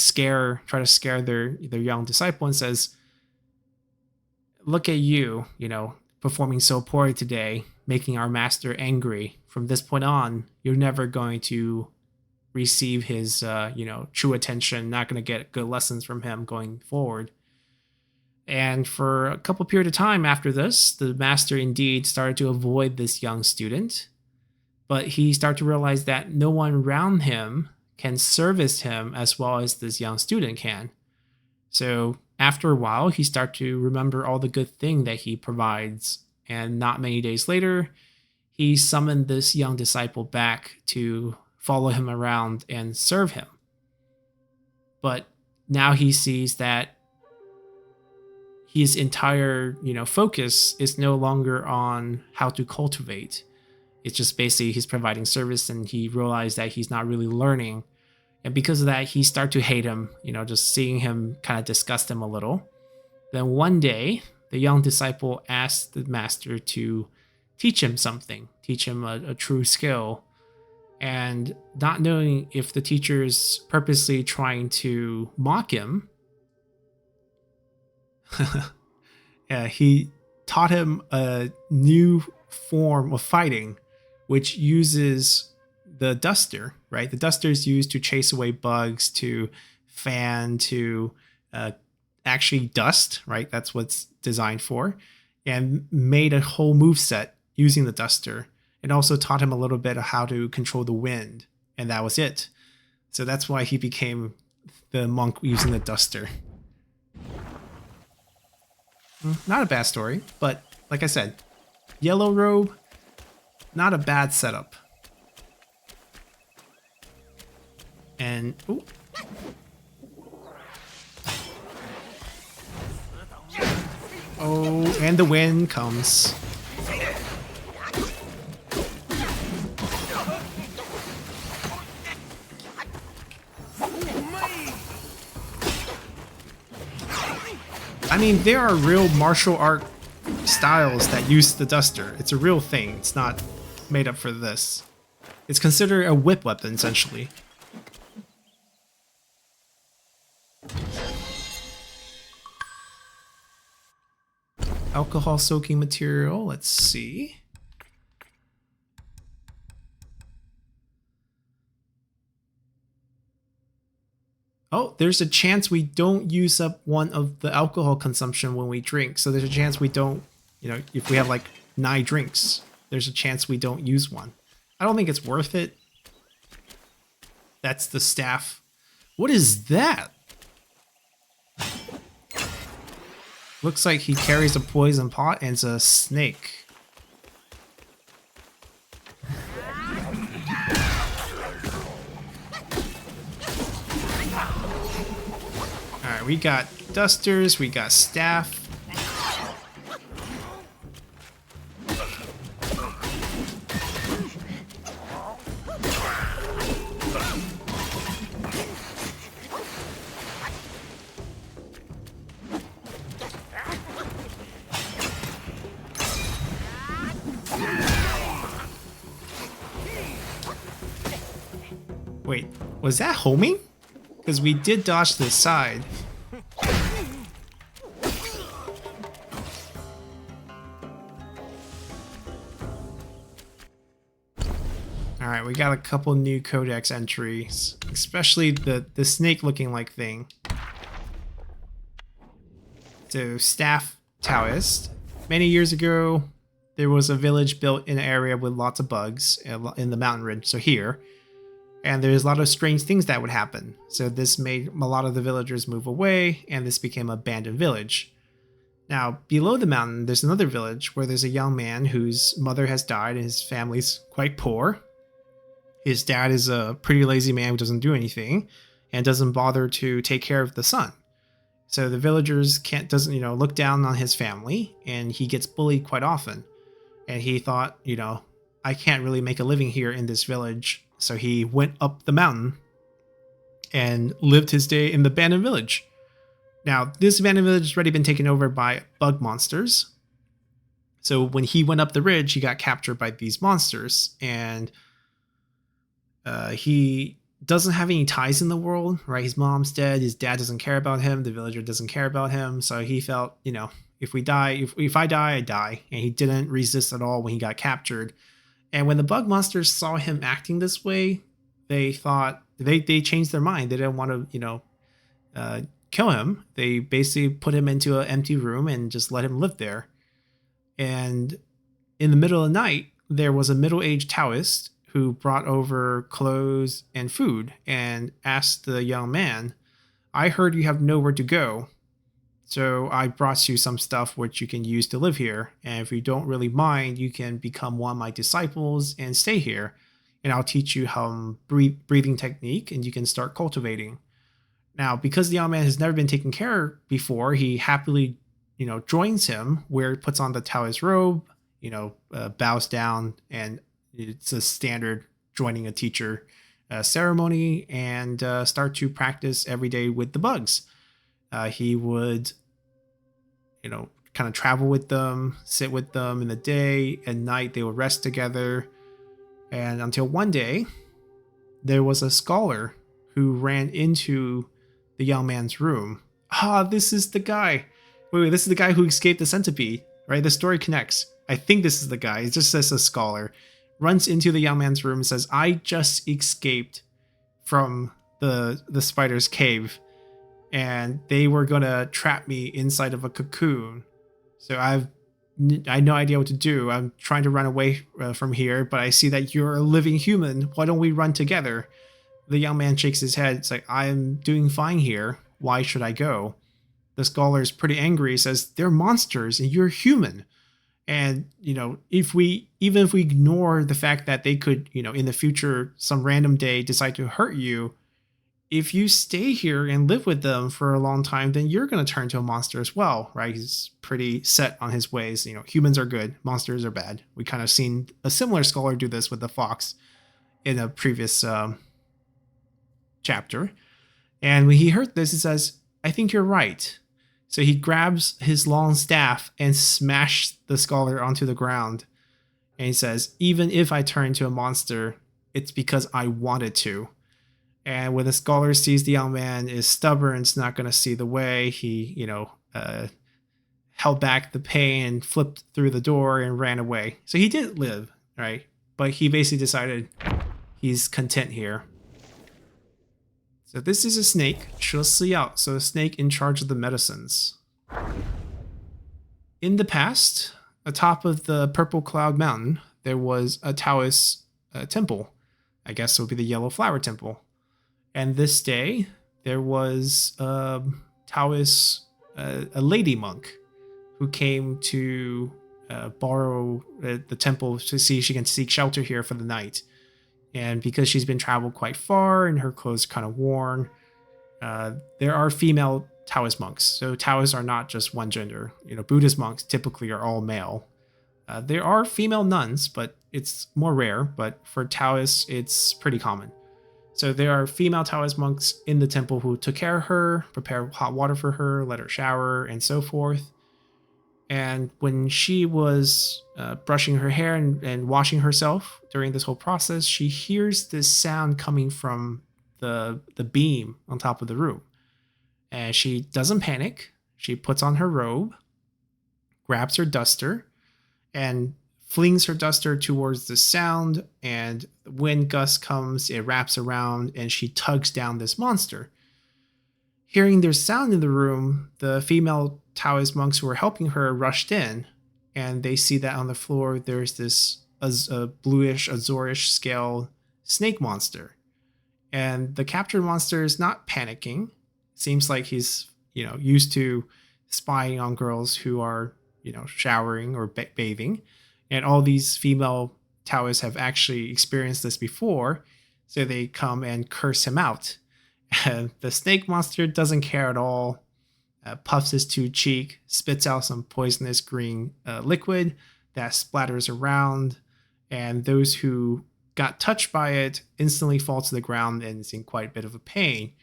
try to scare their young disciple and says, look at you, performing so poorly today, making our master angry. From this point on, you're never going to receive his, true attention, not going to get good lessons from him going forward. And for a couple period of time after this, the master indeed started to avoid this young student. But he started to realize that no one around him can service him as well as this young student can. So after a while, he started to remember all the good thing that he provides. And not many days later, he summoned this young disciple back to follow him around and serve him. But now he sees that his entire, focus is no longer on how to cultivate. It's just basically he's providing service, and he realized that he's not really learning. And because of that, he started to hate him, just seeing him kind of disgust him a little. Then one day, the young disciple asked the master to teach him something, teach him a true skill. And not knowing if the teacher is purposely trying to mock him, he taught him a new form of fighting, which uses the duster, right? The duster is used to chase away bugs, to fan, to actually dust, right? That's what's designed for. And made a whole move set using the duster, and also taught him a little bit of how to control the wind. And that was it. So that's why he became the monk using the duster. Not a bad story, but like I said, yellow robe, not a bad setup. And ooh. Oh, and the wind comes. I mean, there are real martial art styles that use the duster. It's a real thing. It's not made up for this. It's considered a whip weapon, essentially. Alcohol soaking material. Let's see. Oh, there's a chance we don't use up one of the alcohol consumption when we drink. So there's a chance we don't, if we have like 9 drinks, there's a chance we don't use one. I don't think it's worth it. That's the staff. What is that? Looks like he carries a poison pot and it's a snake. Alright, we got dusters, we got staff. Wait, was that homing? Because we did dodge to the side. right, we got a couple new codex entries, especially the snake looking like thing. So, Staff Taoist. Many years ago, there was a village built in an area with lots of bugs in the mountain ridge, so here. And there's a lot of strange things that would happen. So this made a lot of the villagers move away, and this became an abandoned village. Now, below the mountain, there's another village where there's a young man whose mother has died and his family's quite poor. His dad is a pretty lazy man who doesn't do anything and doesn't bother to take care of the son. So the villagers doesn't look down on his family, and he gets bullied quite often. And he thought, I can't really make a living here in this village. So he went up the mountain and lived his day in the abandoned village. Now, this abandoned village has already been taken over by bug monsters. So when he went up the ridge, he got captured by these monsters. And he doesn't have any ties in the world, right? His mom's dead. His dad doesn't care about him. The villager doesn't care about him. So he felt, if I die, I die. And he didn't resist at all when he got captured. And when the bug monsters saw him acting this way, they thought they changed their mind. They didn't want to, kill him. They basically put him into an empty room and just let him live there. And in the middle of the night, there was a middle-aged Taoist who brought over clothes and food and asked the young man, I heard you have nowhere to go, so I brought you some stuff which you can use to live here. And if you don't really mind, you can become one of my disciples and stay here. And I'll teach you how breathing technique, and you can start cultivating. Now, because the young man has never been taken care of before, he happily, joins him, where he puts on the Taoist robe, bows down, and it's a standard joining a teacher ceremony, and start to practice every day with the bugs. He would, kind of travel with them, sit with them in the day. At night, they would rest together. And until one day, there was a scholar who ran into the young man's room. This is the guy. Wait, this is the guy who escaped the centipede, right? The story connects. I think this is the guy. It just says a scholar. Runs into the young man's room and says, I just escaped from the spider's cave, and they were going to trap me inside of a cocoon. So I have no idea what to do. I'm trying to run away from here, but I see that you're a living human. Why don't we run together? The young man shakes his head. It's like, I am doing fine here. Why should I go? The scholar is pretty angry. He says, they're monsters and you're human. And, even if we ignore the fact that they could, in the future, some random day decide to hurt you, if you stay here and live with them for a long time, then you're going to turn to a monster as well, right? He's pretty set on his ways. Humans are good, monsters are bad. We kind of seen a similar scholar do this with the fox in a previous chapter. And when he heard this, he says, I think you're right. So he grabs his long staff and smashes the scholar onto the ground. And he says, even if I turn into a monster, it's because I wanted to. And when the scholar sees the young man is stubborn, it's not going to see the way, he, held back the pain, flipped through the door, and ran away. So he did live, right? But he basically decided he's content here. So this is a snake, 蛇饲药, so a snake in charge of the medicines. In the past, atop of the Purple Cloud Mountain, there was a Taoist temple. I guess it would be the Yellow Flower Temple. And this day, there was a Taoist, a lady monk, who came to borrow the temple to see if she can seek shelter here for the night. And because she's been traveled quite far and her clothes are kind of worn, there are female Taoist monks. So Taoists are not just one gender. Buddhist monks typically are all male. There are female nuns, but it's more rare. But for Taoists, it's pretty common. So there are female Taoist monks in the temple who took care of her, prepared hot water for her, let her shower, and so forth. And when she was brushing her hair and washing herself during this whole process, she hears this sound coming from the beam on top of the room. And she doesn't panic. She puts on her robe, grabs her duster, and flings her duster towards the sound, and when gust comes, it wraps around and she tugs down this monster. Hearing there's sound in the room, the female Taoist monks who are helping her rushed in, and they see that on the floor there's this bluish, azurish scale snake monster. And the captured monster is not panicking. Seems like he's, used to spying on girls who are, showering or bathing. And all these female Taoists have actually experienced this before, so they come and curse him out. And the snake monster doesn't care at all, puffs his cheek, spits out some poisonous green liquid that splatters around, and those who got touched by it instantly fall to the ground and is in quite a bit of a pain.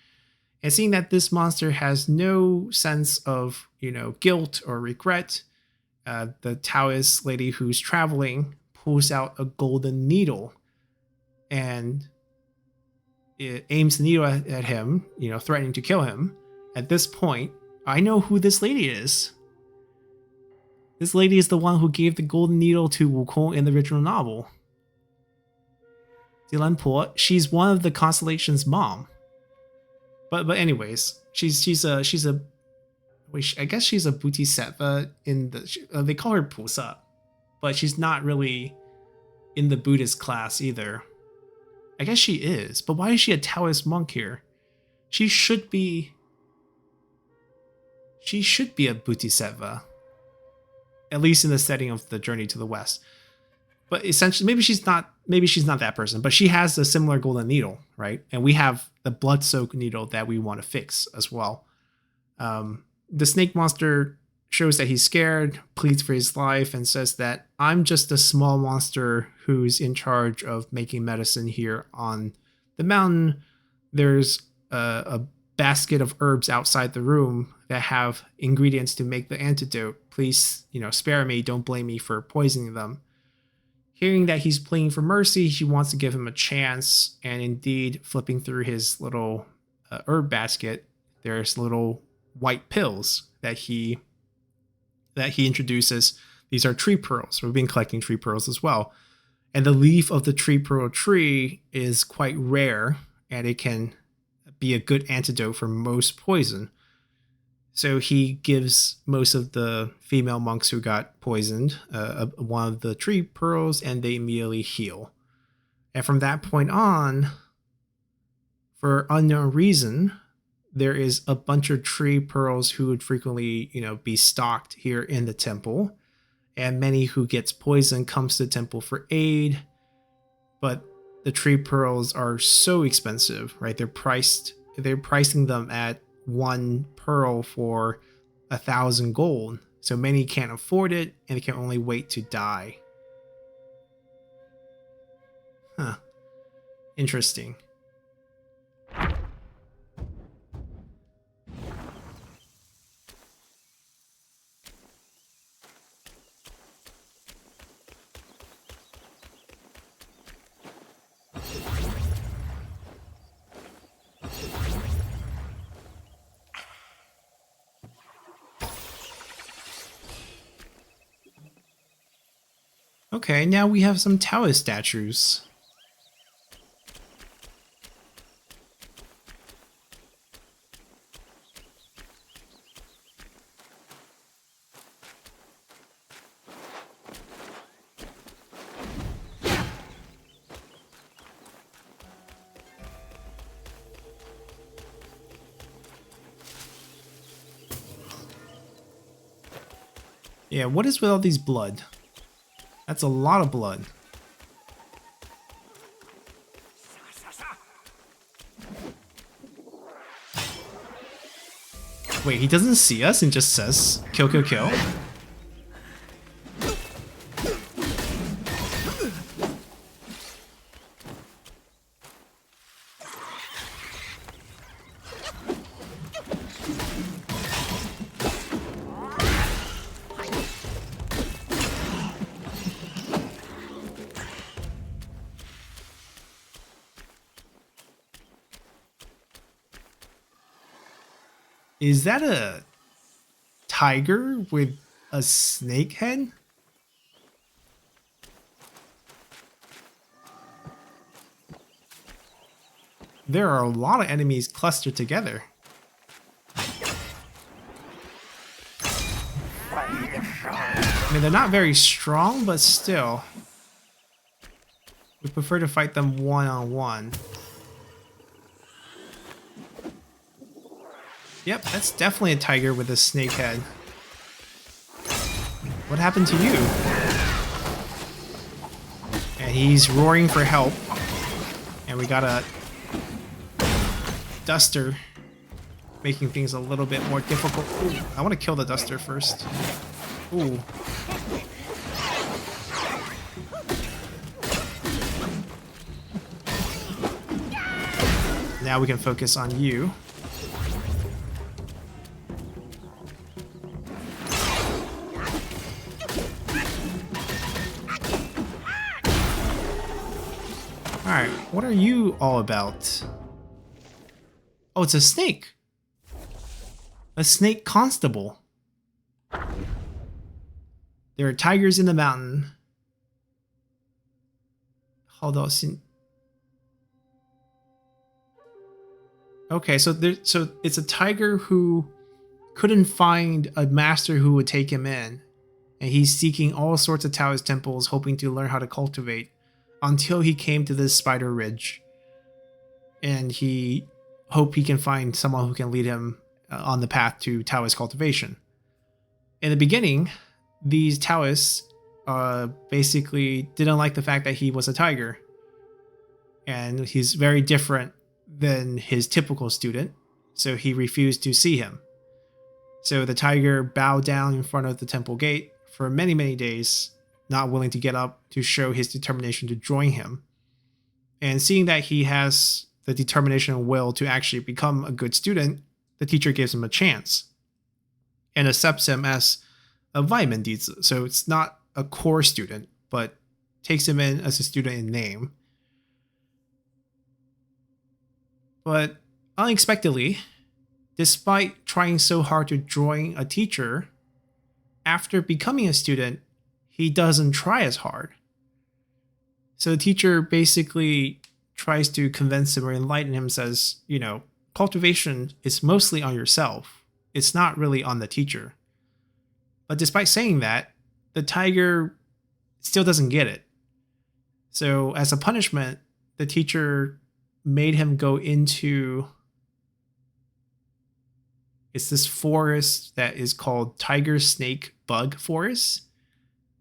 And seeing that this monster has no sense of, guilt or regret, the Taoist lady who's traveling pulls out a golden needle and it aims the needle at him, threatening to kill him. At this point, I know who this lady is. This lady is the one who gave the golden needle to Wukong in the original novel. Zilan Po, she's one of the Constellation's mom. But anyways, she's a I guess she's a Bodhisattva in the they call her Pusa, but she's not really in the Buddhist class either. I guess she is, but why is she a Taoist monk here? She should be a Bodhisattva, at least in the setting of the Journey to the West. But essentially, maybe she's not that person, but she has a similar golden needle, right? And we have the blood soak needle that we want to fix as well. The snake monster shows that he's scared, pleads for his life, and says that I'm just a small monster who's in charge of making medicine here on the mountain. There's a basket of herbs outside the room that have ingredients to make the antidote. Please, spare me. Don't blame me for poisoning them. Hearing that he's pleading for mercy, she wants to give him a chance, and indeed, flipping through his little herb basket, there's little white pills that he introduces. These are tree pearls. We've been collecting tree pearls as well. And the leaf of the tree pearl tree is quite rare, and it can be a good antidote for most poison. So he gives most of the female monks who got poisoned one of the tree pearls, and they immediately heal. And from that point on, for unknown reason, there is a bunch of tree pearls who would frequently, be stocked here in the temple. And many who gets poisoned comes to the temple for aid. But the tree pearls are so expensive, right? They're pricing them at 1 pearl for 1,000 gold. So many can't afford it, and they can only wait to die. Huh. Interesting. Okay, now we have some Taoist statues. Yeah, what is with all these blood? That's a lot of blood. Wait, he doesn't see us and just says, kill, kill, kill? Is that a tiger with a snake head? there are a lot of enemies clustered together. I mean, they're not very strong, but still. We prefer to fight them one-on-one. Yep, that's definitely a tiger with a snake head. What happened to you? And he's roaring for help. And we got a duster making things a little bit more difficult. Ooh, I want to kill the duster first. Ooh. Now we can focus on you. Alright, what are you all about? Oh, it's a snake. A snake constable. There are tigers in the mountain. Hold on. Okay, so it's a tiger who couldn't find a master who would take him in. And he's seeking all sorts of Taoist temples, hoping to learn how to cultivate, until he came to this Spider Ridge. And he hoped he can find someone who can lead him on the path to Taoist cultivation. In the beginning, these Taoists basically didn't like the fact that he was a tiger. And he's very different than his typical student, so he refused to see him. So the tiger bowed down in front of the temple gate for many, many days, not willing to get up to show his determination to join him. And seeing that he has the determination and will to actually become a good student, the teacher gives him a chance and accepts him as a Weimendizi. So it's not a core student, but takes him in as a student in name. But unexpectedly, despite trying so hard to join a teacher, after becoming a student, he doesn't try as hard. So the teacher basically tries to convince him or enlighten him, says, you know, cultivation is mostly on yourself. It's not really on the teacher. But despite saying that, the tiger still doesn't get it. So as a punishment, the teacher made him go into this forest that is called Tiger Snake Bug Forest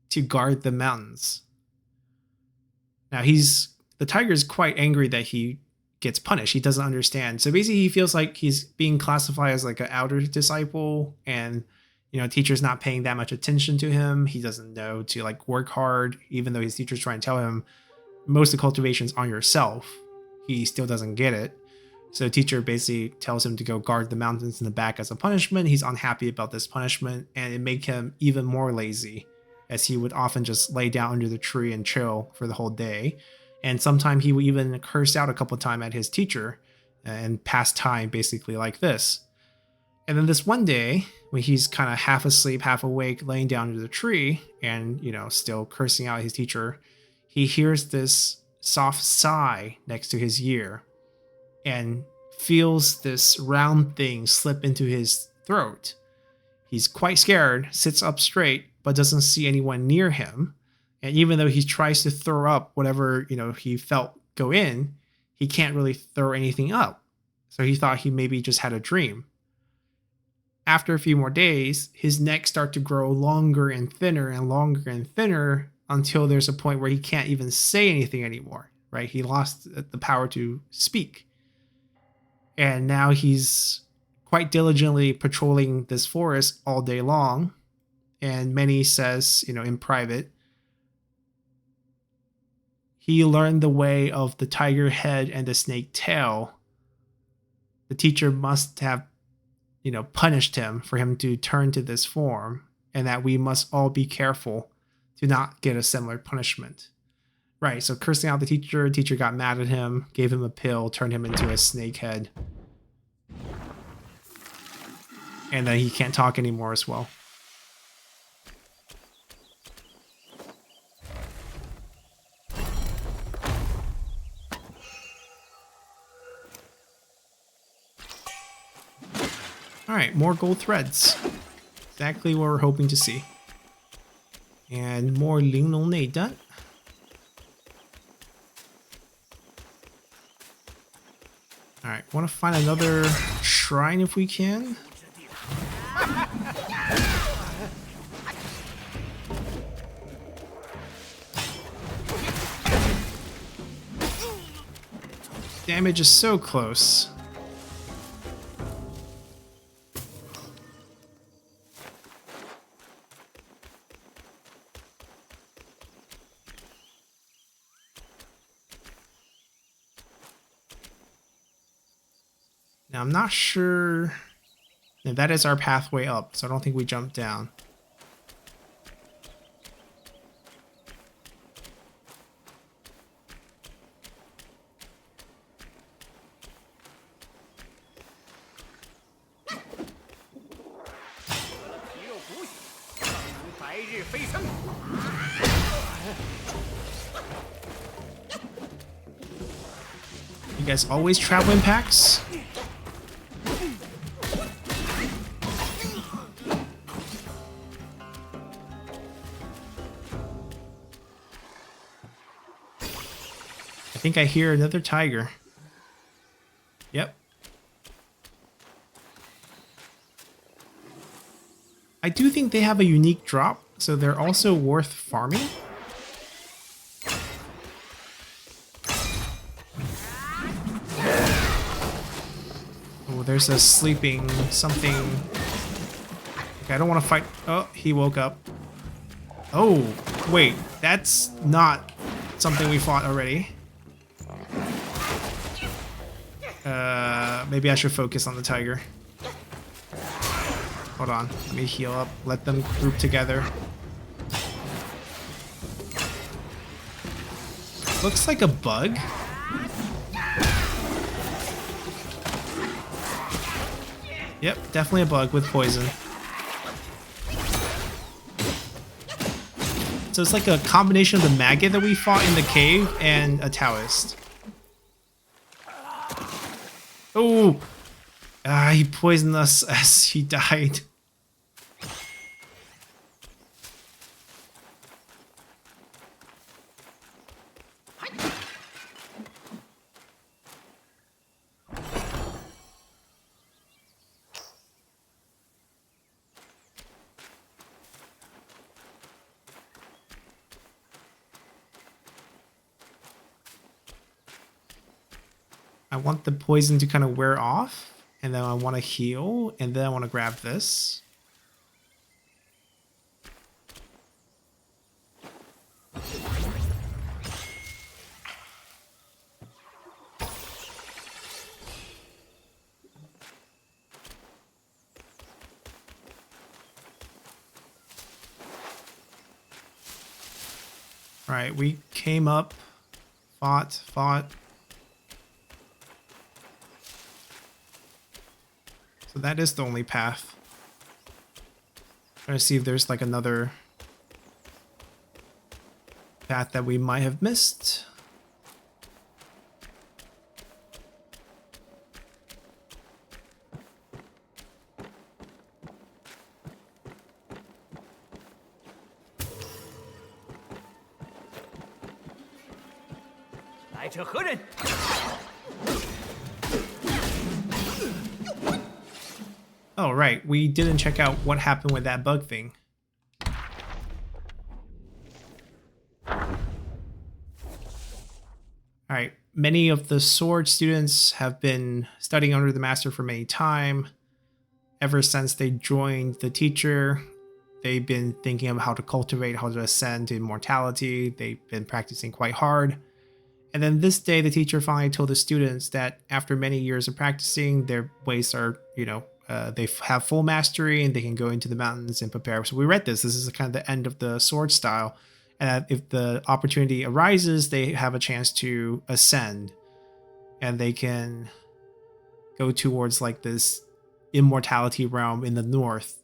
to guard the mountains. Now the tiger is quite angry that he gets punished. He doesn't understand. So basically he feels like he's being classified as like an outer disciple, and you know, teacher's not paying that much attention to him. He doesn't know to like work hard, even though his teacher's trying to tell him most of the cultivation's on yourself. He still doesn't get it. So the teacher basically tells him to go guard the mountains in the back as a punishment. He's unhappy about this punishment, and it made him even more lazy, as he would often just lay down under the tree and chill for the whole day. And sometimes he would even curse out a couple of times at his teacher and pass time basically like this. And then this one day, when he's kind of half asleep, half awake, laying down under the tree and, you know, still cursing out his teacher, he hears this soft sigh next to his ear and feels this round thing slip into his throat. He's quite scared, sits up straight, but doesn't see anyone near him. And even though he tries to throw up whatever, you know, he felt go in, he can't really throw anything up. So he thought he maybe just had a dream. After a few more days, his neck starts to grow longer and thinner and longer and thinner until there's a point where he can't even say anything anymore, right? He lost the power to speak. And now he's quite diligently patrolling this forest all day long. And Manny says, you know, in private, he learned the way of the tiger head and the snake tail. The teacher must have, you know, punished him for him to turn to this form, and that we must all be careful to not get a similar punishment. Right, so cursing out the teacher got mad at him, gave him a pill, turned him into a snake head. And then he can't talk anymore as well. Alright, more gold threads. Exactly what we're hoping to see. And more 玲珑内丹. Alright, want to find another shrine if we can. Damage is so close. Now, I'm not sure. No, that is our pathway up, so I don't think we jump down. You guys always travel in packs? I think I hear another tiger. Yep. I do think they have a unique drop, so they're also worth farming. Oh, there's a sleeping something. Okay, I don't want to fight. Oh, he woke up. Oh, wait, that's not something we fought already. Maybe I should focus on the tiger. Hold on, let me heal up. Let them group together. Looks like a bug. Yep, definitely a bug with poison. So it's like a combination of the maggot that we fought in the cave and a Taoist. Oh! Ah, he poisoned us as he died. I want the poison to kind of wear off, and then I want to heal, and then I want to grab this. All right, we came up, fought. So that is the only path. Trying to see if there's like another path that we might have missed. Oh, right. We didn't check out what happened with that bug thing. Alright, many of the sword students have been studying under the master for many time. Ever since they joined the teacher, they've been thinking of how to cultivate, how to ascend to immortality. They've been practicing quite hard. And then this day, the teacher finally told the students that after many years of practicing, their ways are, they have full mastery and they can go into the mountains and prepare. So we read this. This is kind of the end of the sword style. And if the opportunity arises, they have a chance to ascend. And they can go towards like this immortality realm in the north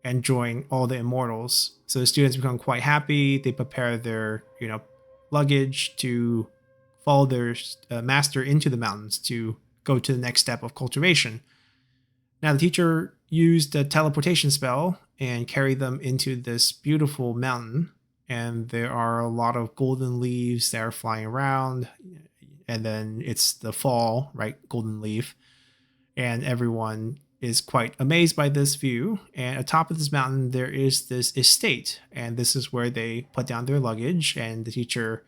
and join all the immortals. So the students become quite happy. They prepare their, luggage to follow their master into the mountains to go to the next step of cultivation. Now the teacher used a teleportation spell and carried them into this beautiful mountain. And there are a lot of golden leaves that are flying around. And then it's the fall, right? Golden leaf. And everyone is quite amazed by this view. And atop of this mountain, there is this estate. And this is where they put down their luggage. And the teacher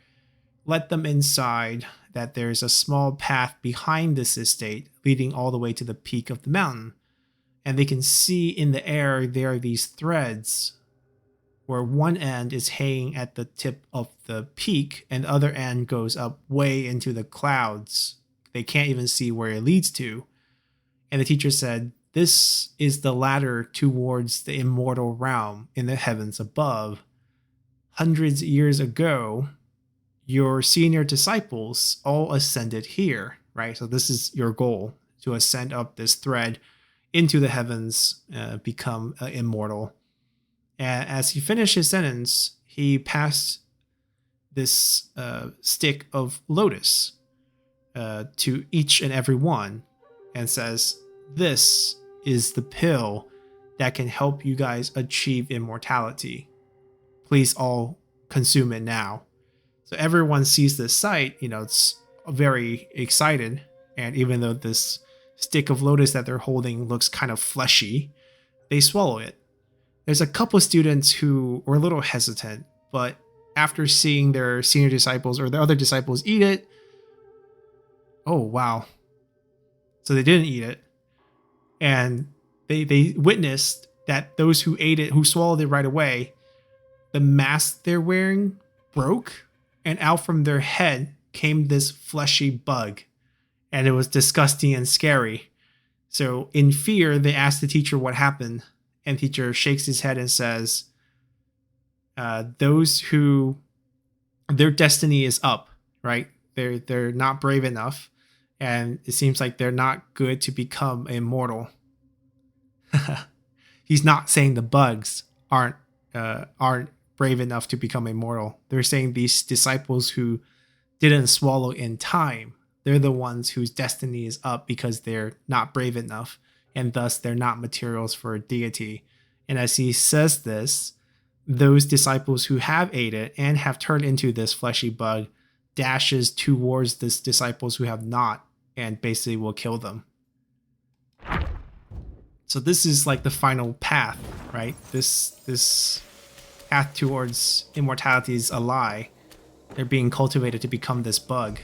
let them inside that there's a small path behind this estate leading all the way to the peak of the mountain. And they can see in the air there are these threads where one end is hanging at the tip of the peak and the other end goes up way into the clouds. They can't even see where it leads to. And the teacher said, this is the ladder towards the immortal realm in the heavens above. Hundreds of years ago, your senior disciples all ascended here, right? So this is your goal, to ascend up this thread into the heavens, become immortal. And as he finished his sentence, he passed this stick of lotus to each and every one and says, this is the pill that can help you guys achieve immortality. Please all consume it now. So everyone sees this sight, it's very excited. And even though this stick of lotus that they're holding looks kind of fleshy, they swallow it. There's a couple students who were a little hesitant, but after seeing their senior disciples or the other disciples eat it, oh wow. So they didn't eat it. And they witnessed that those who ate it, who swallowed it right away, the mask they're wearing broke, and out from their head came this fleshy bug. And it was disgusting and scary. So in fear, they asked the teacher what happened. And the teacher shakes his head and says, those who their destiny is up, right? They're not brave enough. And it seems like they're not good to become immortal. He's not saying the bugs aren't brave enough to become immortal. They're saying these disciples who didn't swallow in time, they're the ones whose destiny is up because they're not brave enough, and thus they're not materials for a deity. And as he says this, those disciples who have ate it and have turned into this fleshy bug dashes towards the disciples who have not, and basically will kill them. So this is like the final path, right? This path towards immortality is a lie. They're being cultivated to become this bug.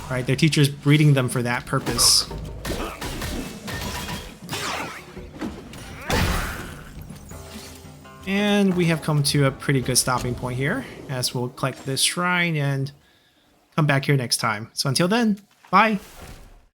Right, their teacher's breeding them for that purpose. And we have come to a pretty good stopping point here, as we'll collect this shrine and come back here next time. So until then, bye!